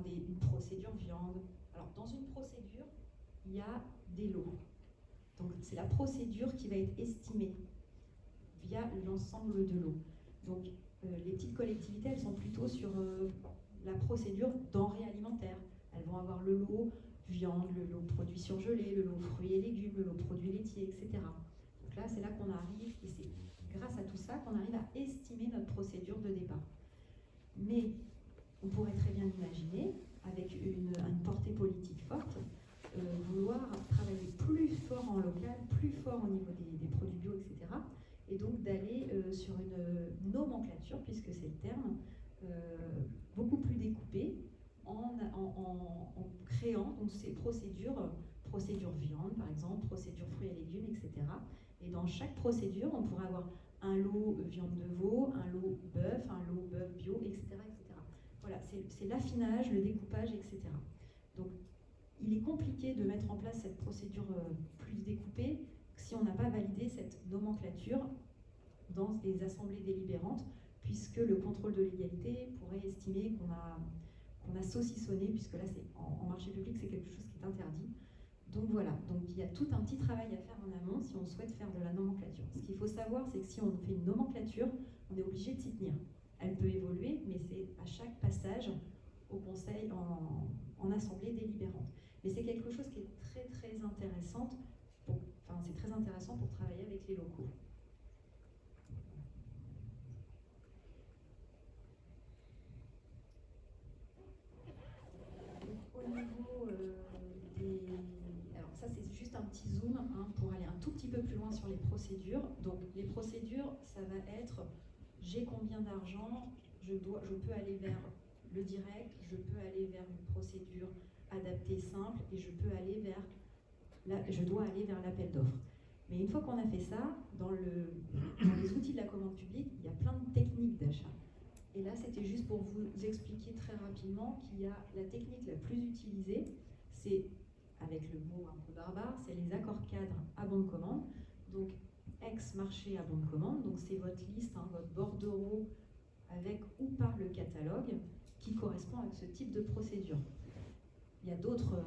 une procédure viande. Alors, dans une procédure, il y a des lots. Donc, c'est la procédure qui va être estimée via l'ensemble de lots. Donc, les petites collectivités, elles sont plutôt sur la procédure denrées alimentaires. Elles vont avoir le lot viande, le lot produits surgelés, le lot fruits et légumes, le lot produits laitiers, etc. Donc là, c'est là qu'on arrive, et c'est grâce à tout ça qu'on arrive à estimer notre procédure de départ. Mais on pourrait très bien imaginer, avec une portée politique forte, vouloir travailler plus fort en local, plus fort au niveau des produits bio, etc. Et donc d'aller sur une nomenclature, puisque c'est le terme, beaucoup plus découpée, en créant donc, ces procédures viande par exemple, procédure fruits et légumes, etc. Et dans chaque procédure, on pourrait avoir un lot viande de veau, un lot bœuf, un lot bœuf bio, etc. etc. Voilà, c'est l'affinage, le découpage, etc. Donc il est compliqué de mettre en place cette procédure plus découpée si on n'a pas validé cette nomenclature dans les assemblées délibérantes, puisque le contrôle de légalité pourrait estimer qu'on a saucissonné, puisque là, en marché public, c'est quelque chose qui est interdit. Donc voilà, donc il y a tout un petit travail à faire en amont si on souhaite faire de la nomenclature. Ce qu'il faut savoir, c'est que si on fait une nomenclature, on est obligé de s'y tenir. Elle peut évoluer, mais c'est à chaque passage au conseil en assemblée délibérante. Mais c'est quelque chose qui est très très intéressant c'est très intéressant pour travailler avec les locaux. petit zoom pour aller un tout petit peu plus loin sur les procédures. Donc les procédures, ça va être j'ai combien d'argent, je peux aller vers le direct, je peux aller vers une procédure adaptée simple et je dois aller vers l'appel d'offres. Mais une fois qu'on a fait ça, dans les outils de la commande publique, il y a plein de techniques d'achat. Et là, c'était juste pour vous expliquer très rapidement qu'il y a la technique la plus utilisée, c'est, avec le mot un peu barbare, c'est les accords cadres à bon de commande. Donc, ex-marché à bon de commande, donc c'est votre liste, votre bordereau avec ou par le catalogue qui correspond avec ce type de procédure. Il y a d'autres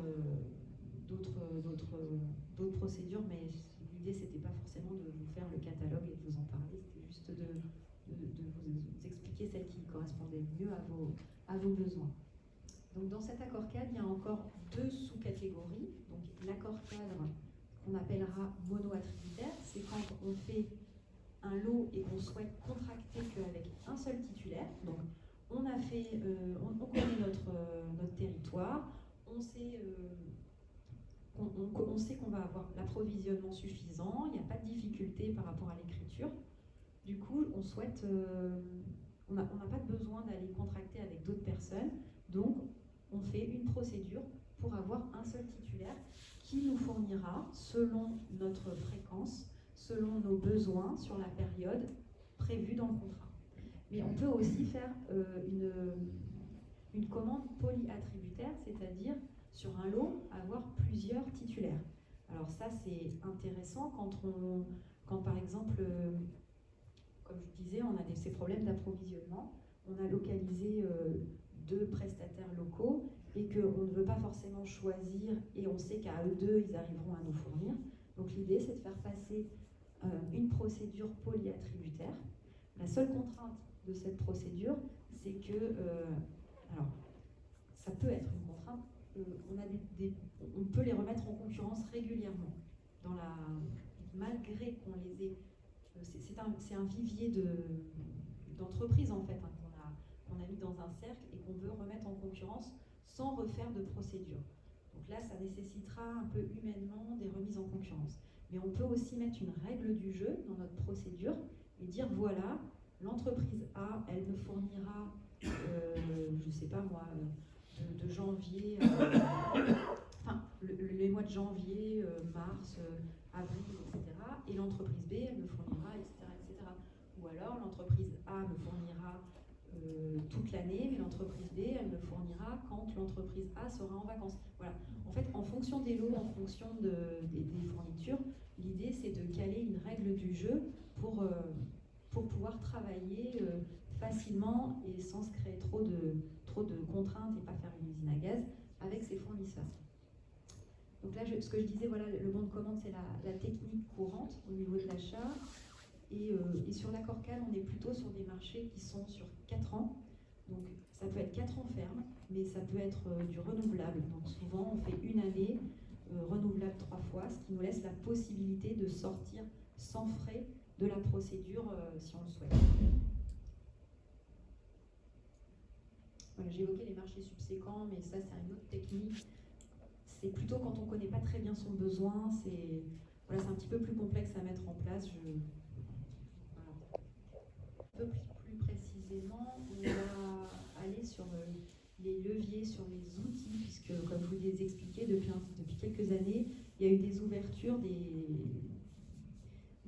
procédures, mais l'idée c'était pas forcément de vous faire le catalogue et de vous en parler, c'était juste de vous expliquer celle qui correspondait mieux à vos besoins. Donc dans cet accord cadre, il y a encore 2 sous-catégories. Donc l'accord cadre qu'on appellera mono-attributaire, c'est quand on fait un lot et qu'on souhaite contracter qu'avec un seul titulaire. Donc on connaît notre territoire, on sait qu'on va avoir l'approvisionnement suffisant, il n'y a pas de difficulté par rapport à l'écriture. Du coup, on n'a pas besoin d'aller contracter avec d'autres personnes, donc on fait une procédure pour avoir un seul titulaire qui nous fournira, selon notre fréquence, selon nos besoins sur la période prévue dans le contrat. Mais on peut aussi faire une commande polyattributaire, c'est-à-dire sur un lot, avoir plusieurs titulaires. Alors ça, c'est intéressant quand par exemple, comme je disais, on a ces problèmes d'approvisionnement, on a localisé 2 prestataires locaux et qu'on ne veut pas forcément choisir et on sait qu'à eux 2, ils arriveront à nous fournir. Donc l'idée, c'est de faire passer une procédure polyattributaire. La seule contrainte de cette procédure, c'est que, alors, ça peut être une contrainte, on peut les remettre en concurrence régulièrement, malgré qu'on les ait. C'est un vivier d'entreprises en fait, qu'on a mis dans un cercle et qu'on veut remettre en concurrence sans refaire de procédure. Donc là, ça nécessitera un peu humainement des remises en concurrence. Mais on peut aussi mettre une règle du jeu dans notre procédure et dire voilà, l'entreprise A, elle me fournira, je ne sais pas moi, de janvier, les mois de janvier, mars, avril, etc. Et l'entreprise B, elle me fournira, etc., etc. Ou alors l'entreprise A me fournira toute l'année, mais l'entreprise B, elle me fournira quand l'entreprise A sera en vacances. Voilà. En fait, en fonction des lots, en fonction des fournitures, l'idée c'est de caler une règle du jeu pour pouvoir travailler facilement et sans se créer trop de contraintes et pas faire une usine à gaz avec ses fournisseurs. Donc là, ce que je disais, voilà, le bon de commande, c'est la technique courante au niveau de l'achat. Et sur l'accord cadre, on est plutôt sur des marchés qui sont sur 4 ans. Donc ça peut être 4 ans ferme, mais ça peut être du renouvelable. Donc souvent, on fait une année, renouvelable 3 fois, ce qui nous laisse la possibilité de sortir sans frais de la procédure si on le souhaite. Voilà, j'ai évoqué les marchés subséquents, mais ça, c'est une autre technique. C'est plutôt quand on ne connaît pas très bien son besoin, c'est un petit peu plus complexe à mettre en place. Un peu plus précisément, on va aller sur les leviers, sur les outils, puisque comme je vous l'ai expliqué, depuis quelques années, il y a eu des ouvertures,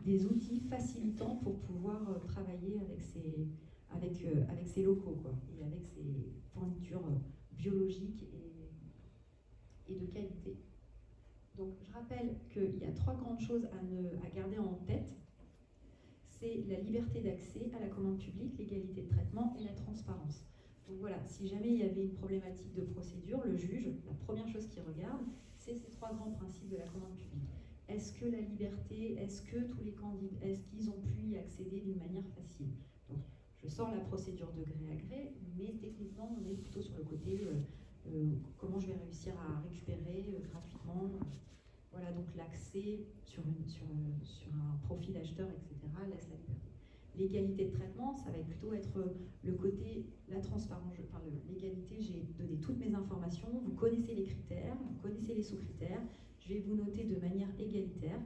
des outils facilitants pour pouvoir travailler avec ces locaux, quoi, et avec ces fournitures biologiques et de qualité. Donc je rappelle qu'il y a 3 grandes choses à garder en tête. C'est la liberté d'accès à la commande publique, l'égalité de traitement et la transparence. Donc voilà, si jamais il y avait une problématique de procédure, le juge, la première chose qu'il regarde, c'est ces 3 grands principes de la commande publique. Est-ce que la liberté, est-ce que tous les candidats, est-ce qu'ils ont pu y accéder d'une manière facile? Donc je sors la procédure de gré à gré, mais techniquement on est plutôt sur le côté comment je vais réussir à récupérer gratuitement. Voilà, donc l'accès sur un profil acheteur, etc., laisse la liberté. L'égalité de traitement, ça va plutôt être le côté, la transparence. L'égalité, j'ai donné toutes mes informations, vous connaissez les critères, vous connaissez les sous-critères, je vais vous noter de manière égalitaire,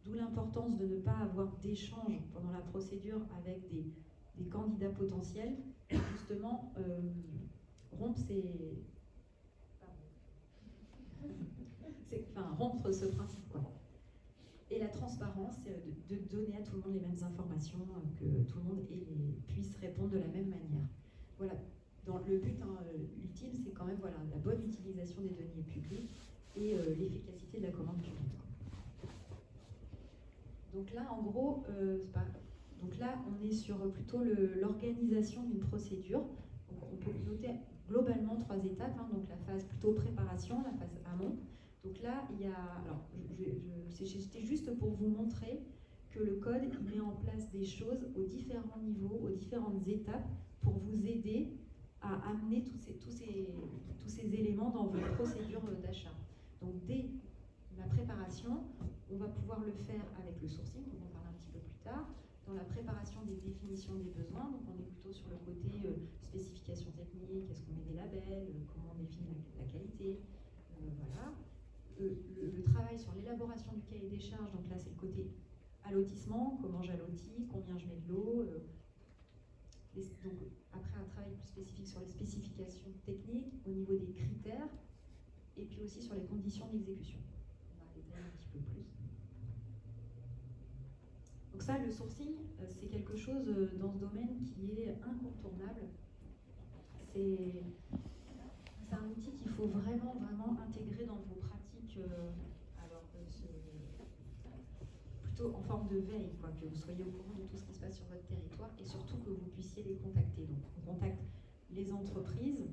d'où l'importance de ne pas avoir d'échange pendant la procédure avec des candidats potentiels, justement rompre rompre ce principe, quoi. Et la transparence, c'est de donner à tout le monde les mêmes informations, que tout le monde puisse répondre de la même manière. Voilà. Dans le but ultime, c'est quand même la bonne utilisation des deniers publics et l'efficacité de la commande publique. Donc là, en gros, donc là, on est sur plutôt l'organisation d'une procédure. Donc on peut noter globalement 3 étapes. Donc la phase plutôt préparation, la phase amont. Donc là, il y a, alors c'était juste pour vous montrer que le code il met en place des choses aux différents niveaux, aux différentes étapes pour vous aider à amener tous ces éléments dans vos procédures d'achat. Donc dès la préparation, on va pouvoir le faire avec le sourcing, on va en parler un petit peu plus tard, dans la préparation des définitions des besoins, donc on est plutôt sur le côté spécification technique, est-ce qu'on met des labels, comment on définit la qualité, voilà. Le travail sur l'élaboration du cahier des charges, donc là c'est le côté allotissement, comment j'allotis, combien je mets de l'eau, donc après un travail plus spécifique sur les spécifications techniques, au niveau des critères, et puis aussi sur les conditions d'exécution. On va détailler un petit peu plus. Donc ça, le sourcing, c'est quelque chose dans ce domaine qui est incontournable. C'est un outil qu'il faut vraiment intégrer dans vos pratiques, plutôt en forme de veille, quoi, que vous soyez au courant de tout ce qui se passe sur votre territoire et surtout que vous puissiez les contacter. Donc on contacte les entreprises,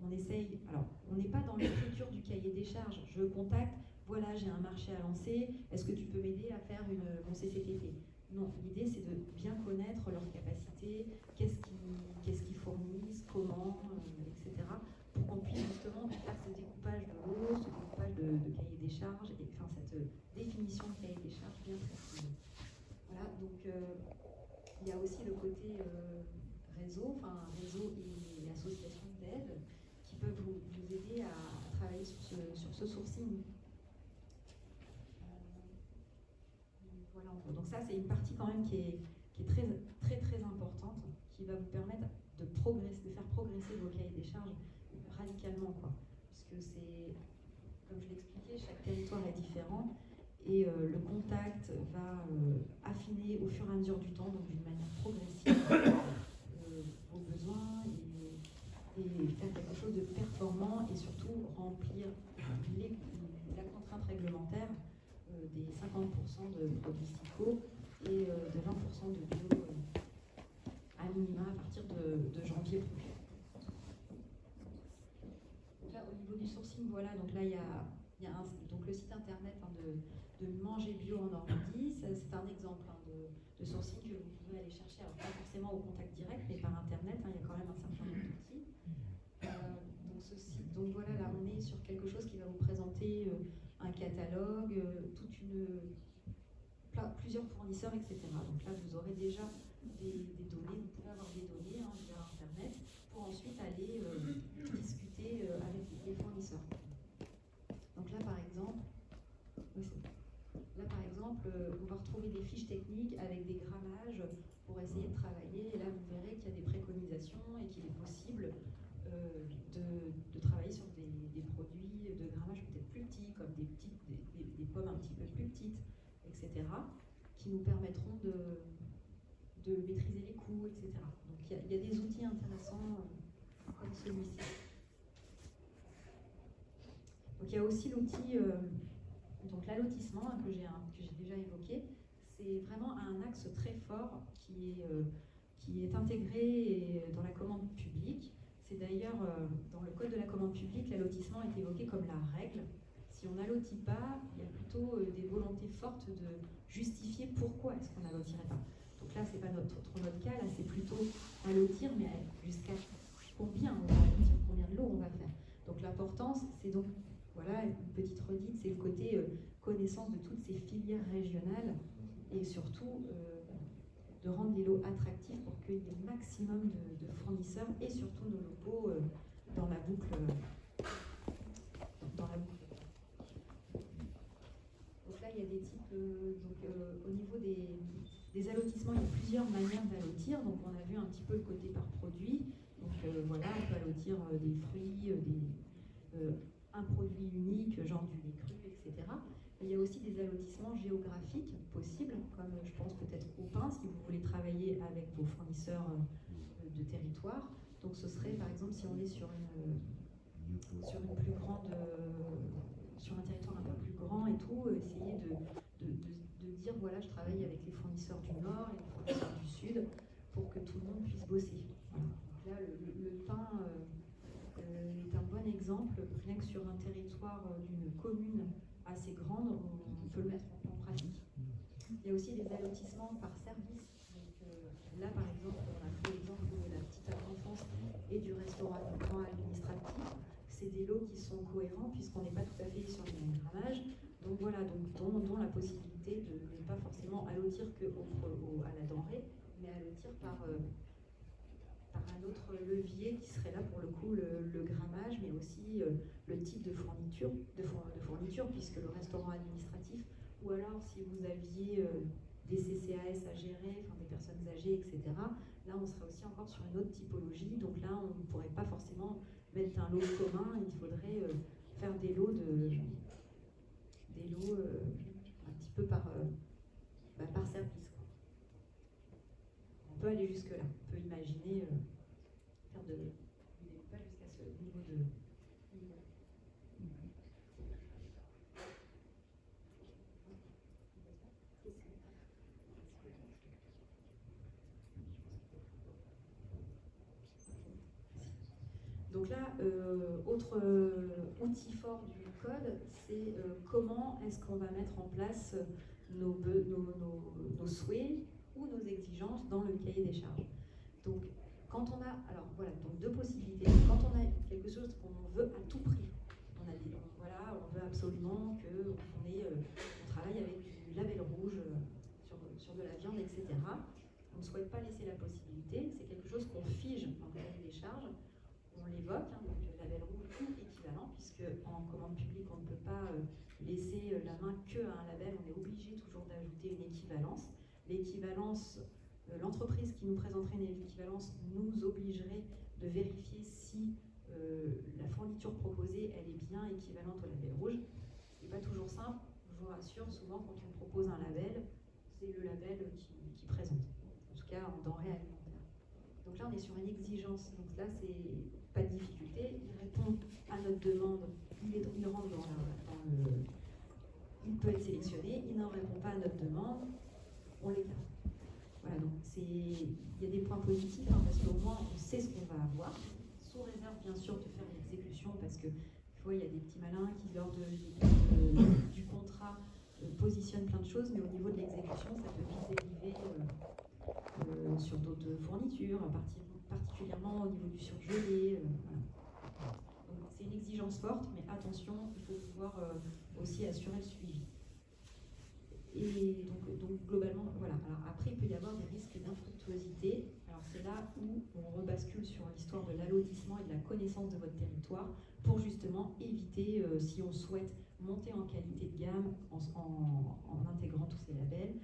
on essaye, alors on n'est pas dans l'écriture du cahier des charges, je contacte, voilà j'ai un marché à lancer, est-ce que tu peux m'aider à faire mon CCTP? Non, l'idée c'est de bien connaître leurs capacités, qu'est-ce qu'ils fournissent, comment, etc. pour qu'on puisse justement faire ce découpage de l'eau, ce découpage de cahier des charges, et enfin cette définition de cahier des charges bien précise. Voilà, donc il y a aussi le côté réseau et association d'aide qui peuvent vous aider à travailler sur ce sourcing. Voilà, donc ça c'est une partie quand même qui est très importante, qui va vous permettre de faire progresser vos cahiers des charges radicalement, quoi. Puisque c'est, comme je l'expliquais, chaque territoire est différent et le contact va affiner au fur et à mesure du temps, donc d'une manière progressive, vos besoins et faire quelque chose de performant et surtout remplir la contrainte réglementaire des 50% de produits SICO et de 20% de bio à minima à partir de janvier prochain. Donc là, au niveau du sourcing, voilà, donc là il y a donc le site internet de Manger Bio en Normandie. C'est un exemple de sourcing que vous pouvez aller chercher, alors pas forcément au contact direct, mais par internet, il y a quand même un certain nombre d'outils. Donc voilà, là on est sur quelque chose qui va vous présenter un catalogue, plusieurs fournisseurs, etc. Donc là vous aurez déjà des données, vous pouvez avoir des données via internet pour ensuite aller discuter avec les fournisseurs. Donc là par exemple, on va retrouver des fiches techniques avec des grammages pour essayer de travailler. Et là, vous verrez qu'il y a des préconisations et qu'il est possible de travailler sur des produits de grammage peut-être plus petits, comme des pommes un petit peu plus petites, etc., qui nous permettront de maîtriser les coûts, etc. Donc il y a des outils intéressants comme celui-ci. Donc il y a aussi l'outil, donc l'allotissement que j'ai déjà évoqué. C'est vraiment un axe très fort qui est intégré dans la commande publique. C'est d'ailleurs dans le code de la commande publique, l'allotissement est évoqué comme la règle. Si on n'allotit pas, il y a plutôt des volontés fortes de justifier pourquoi est-ce qu'on n'allotirait pas. Donc là, c'est pas trop notre cas, là c'est plutôt allotir, mais jusqu'à combien on va allotir, combien de l'eau on va faire. Donc l'importance, c'est donc, voilà, une petite redite, c'est le côté connaissance de toutes ces filières régionales et surtout de rendre les lots attractifs pour qu'il y ait le maximum de fournisseurs et surtout nos locaux dans la boucle. y a des types, au niveau des allotissements, il y a plusieurs manières d'allotir. Donc on a vu un petit peu le côté par produit. Donc voilà, on peut allotir des fruits, un produit unique, genre du lait cru, etc. Il y a aussi des allotissements géographiques possibles, comme je pense peut-être au pain, si vous voulez travailler avec vos fournisseurs de territoire. Donc ce serait par exemple si on est sur une plus grande, sur un territoire un peu plus grand et tout, essayer de dire voilà, je travaille avec les fournisseurs du Nord et les fournisseurs du Sud pour que tout le monde puisse bosser. Voilà. Donc là, le pain est un bon exemple, rien que sur un territoire d'une commune assez grande, on peut le mettre en pratique. Il y a aussi des allotissements par service. Donc, là, par exemple, on a pris l'exemple de la petite enfance et du restaurant administratif. C'est des lots qui sont cohérents puisqu'on n'est pas tout à fait sur les mêmes grammages. Donc voilà, dont la possibilité de ne pas forcément allotir à la denrée, mais allotir par un autre levier qui serait là pour le coup le grammage, mais aussi le type de fourniture, puisque le restaurant administratif, ou alors si vous aviez des CCAS à gérer, enfin des personnes âgées, etc., là on serait aussi encore sur une autre typologie. Donc là on ne pourrait pas forcément mettre un lot commun, il faudrait faire des lots un petit peu par service, quoi. On peut aller jusque là, on peut imaginer faire du découpage jusqu'à ce niveau de. Donc là, autre outil fort du code, c'est comment est-ce qu'on va mettre en place nos souhaits ou nos exigences dans le cahier des charges. Donc, quand on a, alors voilà, donc deux possibilités. Quand on a quelque chose qu'on veut à tout prix, on veut absolument qu'on travaille avec du label rouge sur de la viande, etc. On ne souhaite pas laisser la possibilité, c'est quelque chose qu'on fige dans le cahier des charges. On l'évoque, donc le label rouge ou équivalent, puisque en commande publique, on ne peut pas laisser la main qu'à un label, on est obligé toujours d'ajouter une équivalence. L'équivalence, l'entreprise qui nous présenterait une équivalence nous obligerait de vérifier si la fourniture proposée, elle est bien équivalente au label rouge. Ce n'est pas toujours simple, je vous rassure, souvent quand on propose un label, c'est le label qui présente, en tout cas en denrée alimentaire. Donc là, on est sur une exigence, donc là, c'est pas de difficulté, il répond à notre demande, il rentre il peut être sélectionné, il n'en répond pas à notre demande, on l'écarte. Voilà, donc il y a des points positifs, parce qu'au moins on sait ce qu'on va avoir, sous réserve bien sûr de faire l'exécution, parce que il y a des petits malins qui lors du contrat positionnent plein de choses, mais au niveau de l'exécution, ça peut vite dériver sur d'autres fournitures, particulièrement au niveau du surgelé. Voilà. Donc c'est une exigence forte, mais attention, il faut pouvoir aussi assurer le suivi. Et donc globalement, voilà. Alors après, il peut y avoir des risques d'infructuosité. Alors c'est là où on rebascule sur l'histoire de l'allotissement et de la connaissance de votre territoire pour justement éviter, si on souhaite monter en qualité de gamme en intégrant tous ces labels,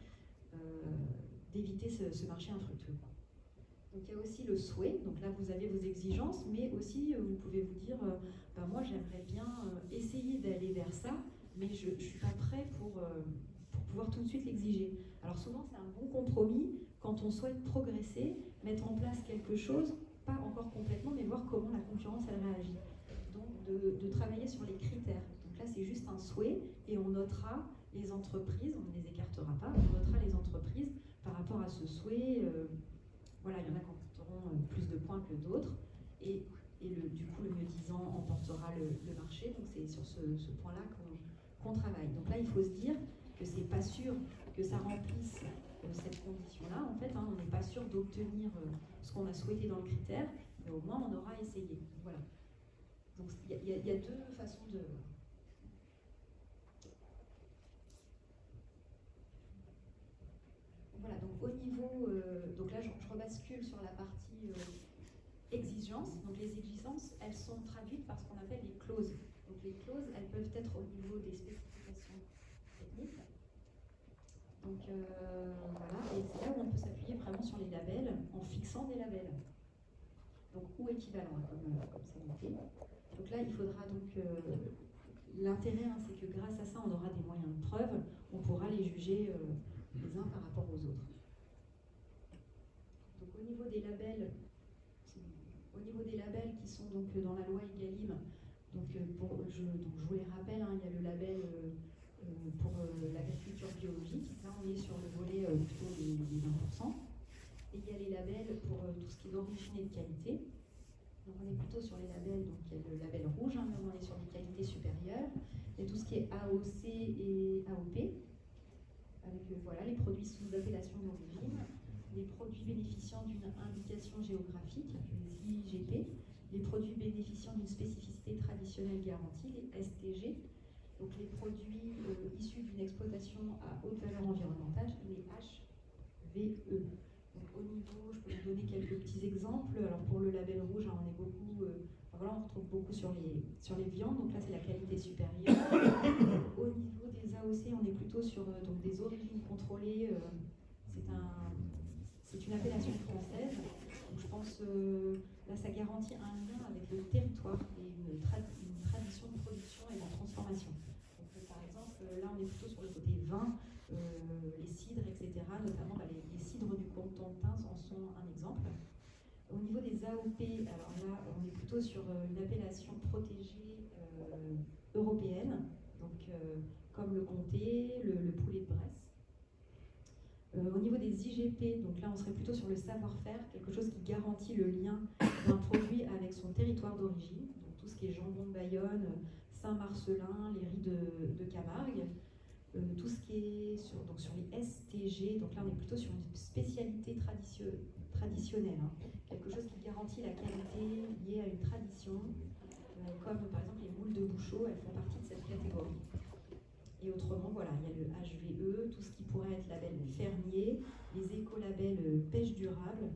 d'éviter ce marché infructueux. Donc il y a aussi le souhait, donc là vous avez vos exigences, mais aussi vous pouvez vous dire, moi j'aimerais bien essayer d'aller vers ça, mais je ne suis pas prêt pour pouvoir tout de suite l'exiger. Alors souvent c'est un bon compromis quand on souhaite progresser, mettre en place quelque chose, pas encore complètement, mais voir comment la concurrence elle réagit. Donc de travailler sur les critères. Donc là c'est juste un souhait et on notera les entreprises, on ne les écartera pas, on notera les entreprises par rapport à ce souhait. Voilà, il y en a qui emporteront plus de points que d'autres, et du coup le mieux-disant emportera le marché, donc c'est sur ce point-là qu'on travaille. Donc là il faut se dire que c'est pas sûr que ça remplisse cette condition-là, en fait, on n'est pas sûr d'obtenir ce qu'on a souhaité dans le critère, mais au moins on aura essayé. Voilà. Donc il y a deux façons de... Voilà, donc au niveau, donc là je rebascule sur la partie exigences. Donc les exigences, elles sont traduites par ce qu'on appelle les clauses. Donc les clauses, elles peuvent être au niveau des spécifications techniques, Donc voilà, et c'est là où on peut s'appuyer vraiment sur les labels en fixant des labels. Donc ou équivalent, comme c'est noté. Donc là, il faudra donc l'intérêt, hein, c'est que grâce à ça, on aura des moyens de preuve, on pourra les juger les uns par rapport aux autres. Donc au niveau des labels qui sont donc dans la loi Egalim, donc je vous les rappelle, hein, il y a le label pour l'agriculture biologique. Là, on est sur le volet plutôt des 20%. Et il y a les labels pour tout ce qui est d'origine et de qualité. Donc on est plutôt sur les labels, donc il y a le label rouge, hein, là on est sur des qualités supérieures. Il y a tout ce qui est AOC et AOP, avec voilà, les produits sous appellation d'origine, les produits bénéficiant d'une indication géographique, les IGP, les produits bénéficiant d'une spécificité traditionnelle garantie, les STG, donc les produits issus d'une exploitation à haute valeur environnementale, les HVE. Donc au niveau, je peux vous donner quelques petits exemples. Alors pour le label rouge, hein, on est beaucoup, voilà, on retrouve beaucoup sur les viandes, donc là c'est la qualité supérieure. Au niveau des AOC, on est plutôt sur donc des origines contrôlées. C'est une appellation française. Donc je pense là ça garantit un lien avec le territoire et une tradition de production et de transformation. Donc, par exemple, là on est plutôt sur le côté vin, les cidres, etc. Notamment les cidres du Cotentin en sont un exemple. Au niveau des AOP, alors là on est plutôt sur une appellation protégée européenne, donc comme le comté, le poulet de Bresse. Au niveau des IGP, donc là on serait plutôt sur le savoir-faire, quelque chose qui garantit le lien d'un produit avec son territoire d'origine, donc tout ce qui est jambon de Bayonne, Saint-Marcelin, les riz de Camargue, tout ce qui est sur les STG, donc là on est plutôt sur une spécialité traditionnelle, hein, quelque chose qui garantit la qualité liée à une tradition, comme par exemple les moules de Bouchot, elles font partie de cette catégorie. Et autrement, voilà, il y a le HVE, tout ce qui pourrait être label fermier, les écolabels pêche durable,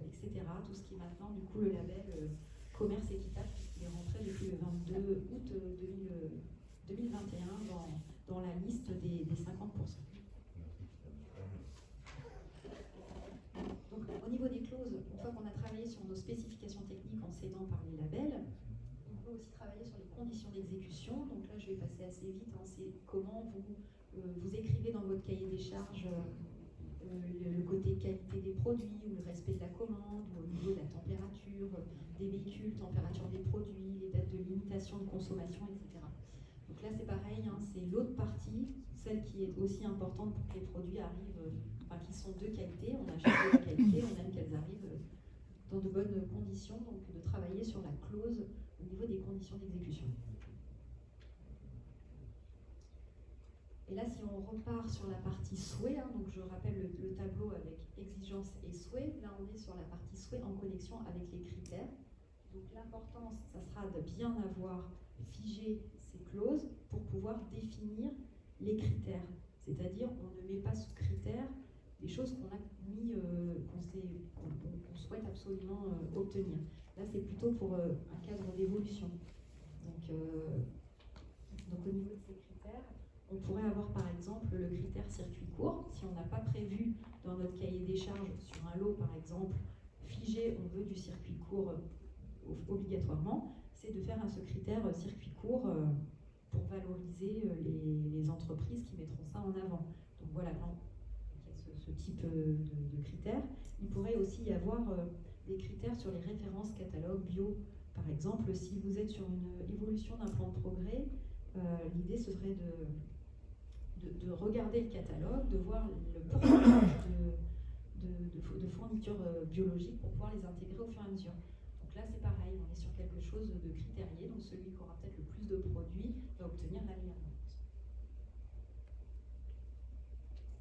etc. Tout ce qui est maintenant, du coup, le label commerce équitable, qui est rentré depuis le 22 août 2021 dans la liste des 50%. Donc, au niveau des clauses, une fois qu'on a travaillé sur nos spécifications techniques en s'aidant par les labels, on peut aussi travailler sur les conditions d'exécution. Donc là, je vais passer assez vite. Hein, c'est comment vous écrivez dans votre cahier des charges le côté qualité des produits, ou le respect de la commande, ou au niveau de la température des véhicules, température des produits, les dates de limitation de consommation, etc. Donc là, c'est pareil, hein, c'est l'autre partie, celle qui est aussi importante pour que les produits arrivent, qui sont de qualité. On achète de la qualité, on aime qu'elles arrivent dans de bonnes conditions, donc de travailler sur la clause au niveau des conditions d'exécution. Et là, si on repart sur la partie souhait, hein, donc je rappelle le tableau avec exigence et souhait, là on est sur la partie souhait en connexion avec les critères. Donc l'important, ça sera de bien avoir figé ces clauses pour pouvoir définir les critères. C'est-à-dire, on ne met pas sous critères des choses qu'on a mis, qu'on souhaite absolument obtenir. Là, c'est plutôt pour un cadre d'évolution. Donc au niveau de ces critères, on pourrait avoir par exemple le critère circuit court. Si on n'a pas prévu dans notre cahier des charges sur un lot par exemple figé, on veut du circuit court obligatoirement, c'est de faire ce critère circuit court pour valoriser les entreprises qui mettront ça en avant. Donc voilà, il y a ce type de critères. Il pourrait aussi y avoir des critères sur les références catalogues bio. Par exemple, si vous êtes sur une évolution d'un plan de progrès, l'idée ce serait de regarder le catalogue, de voir le pourcentage de fournitures biologiques pour pouvoir les intégrer au fur et à mesure. Donc là c'est pareil, on est sur quelque chose de critérié, donc celui qui aura peut-être le plus de produits va obtenir la meilleure note.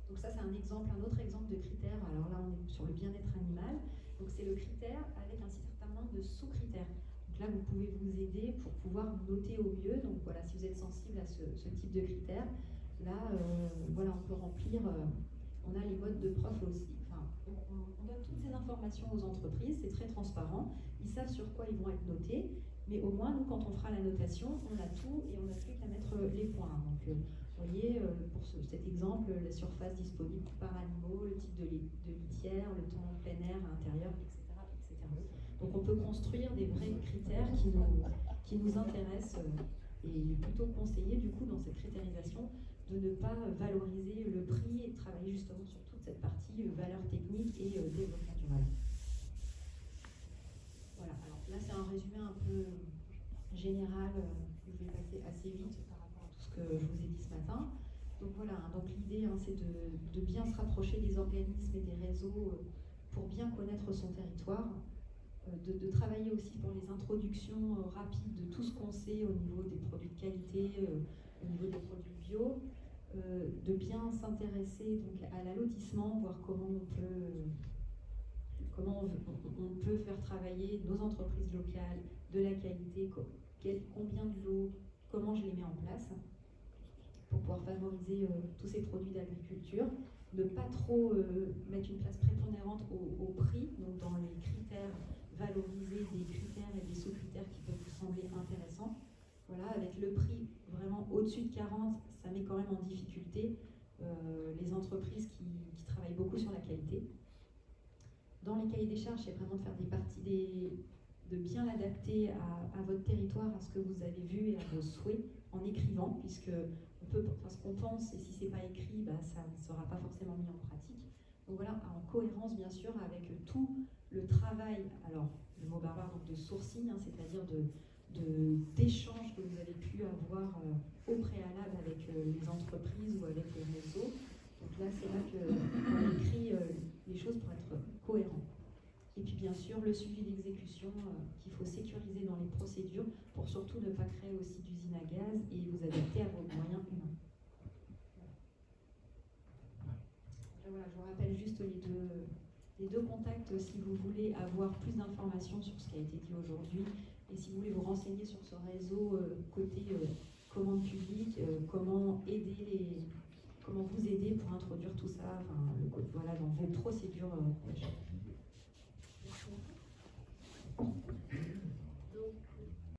Donc ça c'est un autre exemple de critère. Alors là on est sur le bien-être animal, donc c'est le critère avec un certain nombre de sous-critères. Donc là vous pouvez vous aider pour pouvoir noter au mieux, donc voilà, si vous êtes sensible à ce type de critères, là voilà, on peut remplir, on a les modes de prof aussi. Enfin, on donne toutes ces informations aux entreprises, c'est très transparent, ils savent sur quoi ils vont être notés, mais au moins nous quand on fera la notation, on a tout et on n'a plus qu'à mettre les points. Donc Vous voyez, pour cet exemple, la surface disponible par animaux, le type de litière, le temps en plein air, à l'intérieur, etc., etc. Donc on peut construire des vrais critères qui nous intéressent et il est plutôt conseillé du coup dans cette critérisation de ne pas valoriser le prix et de travailler justement sur toute cette partie valeur technique et développement durable. Voilà, alors là c'est un résumé un peu général, je vais passer assez vite par rapport à tout ce que je vous ai dit ce matin. Donc voilà, donc l'idée c'est de bien se rapprocher des organismes et des réseaux pour bien connaître son territoire, de travailler aussi pour les introductions rapides de tout ce qu'on sait au niveau des produits de qualité, au niveau des produits bio, de bien s'intéresser donc à l'allotissement, voir comment on peut faire travailler nos entreprises locales, de la qualité, combien de lots, comment je les mets en place pour pouvoir favoriser tous ces produits d'agriculture, ne pas trop mettre une place prépondérante au prix, donc dans les critères, valoriser des critères et des sous-critères qui peuvent vous sembler intéressants. Voilà, avec le prix vraiment au-dessus de 40, ça met quand même en difficulté les entreprises qui travaillent beaucoup sur la qualité. Dans les cahiers des charges, c'est vraiment de faire de bien l'adapter à votre territoire, à ce que vous avez vu et à vos souhaits en écrivant, puisque ce qu'on pense et si c'est pas écrit, ça ne sera pas forcément mis en pratique. Donc voilà, en cohérence bien sûr avec tout le travail, alors le mot barbare donc de sourcing, c'est-à-dire d'échanges que vous avez pu avoir au préalable avec les entreprises ou avec les réseaux. Donc là, c'est là qu'on écrit les choses pour être cohérent. Et puis bien sûr, le suivi d'exécution qu'il faut sécuriser dans les procédures pour surtout ne pas créer aussi d'usine à gaz et vous adapter à vos moyens humains. Voilà, je vous rappelle juste les deux contacts si vous voulez avoir plus d'informations sur ce qui a été dit aujourd'hui et si vous voulez vous renseigner sur ce réseau côté commande publique, comment vous aider pour introduire tout ça, voilà, dans vos procédures.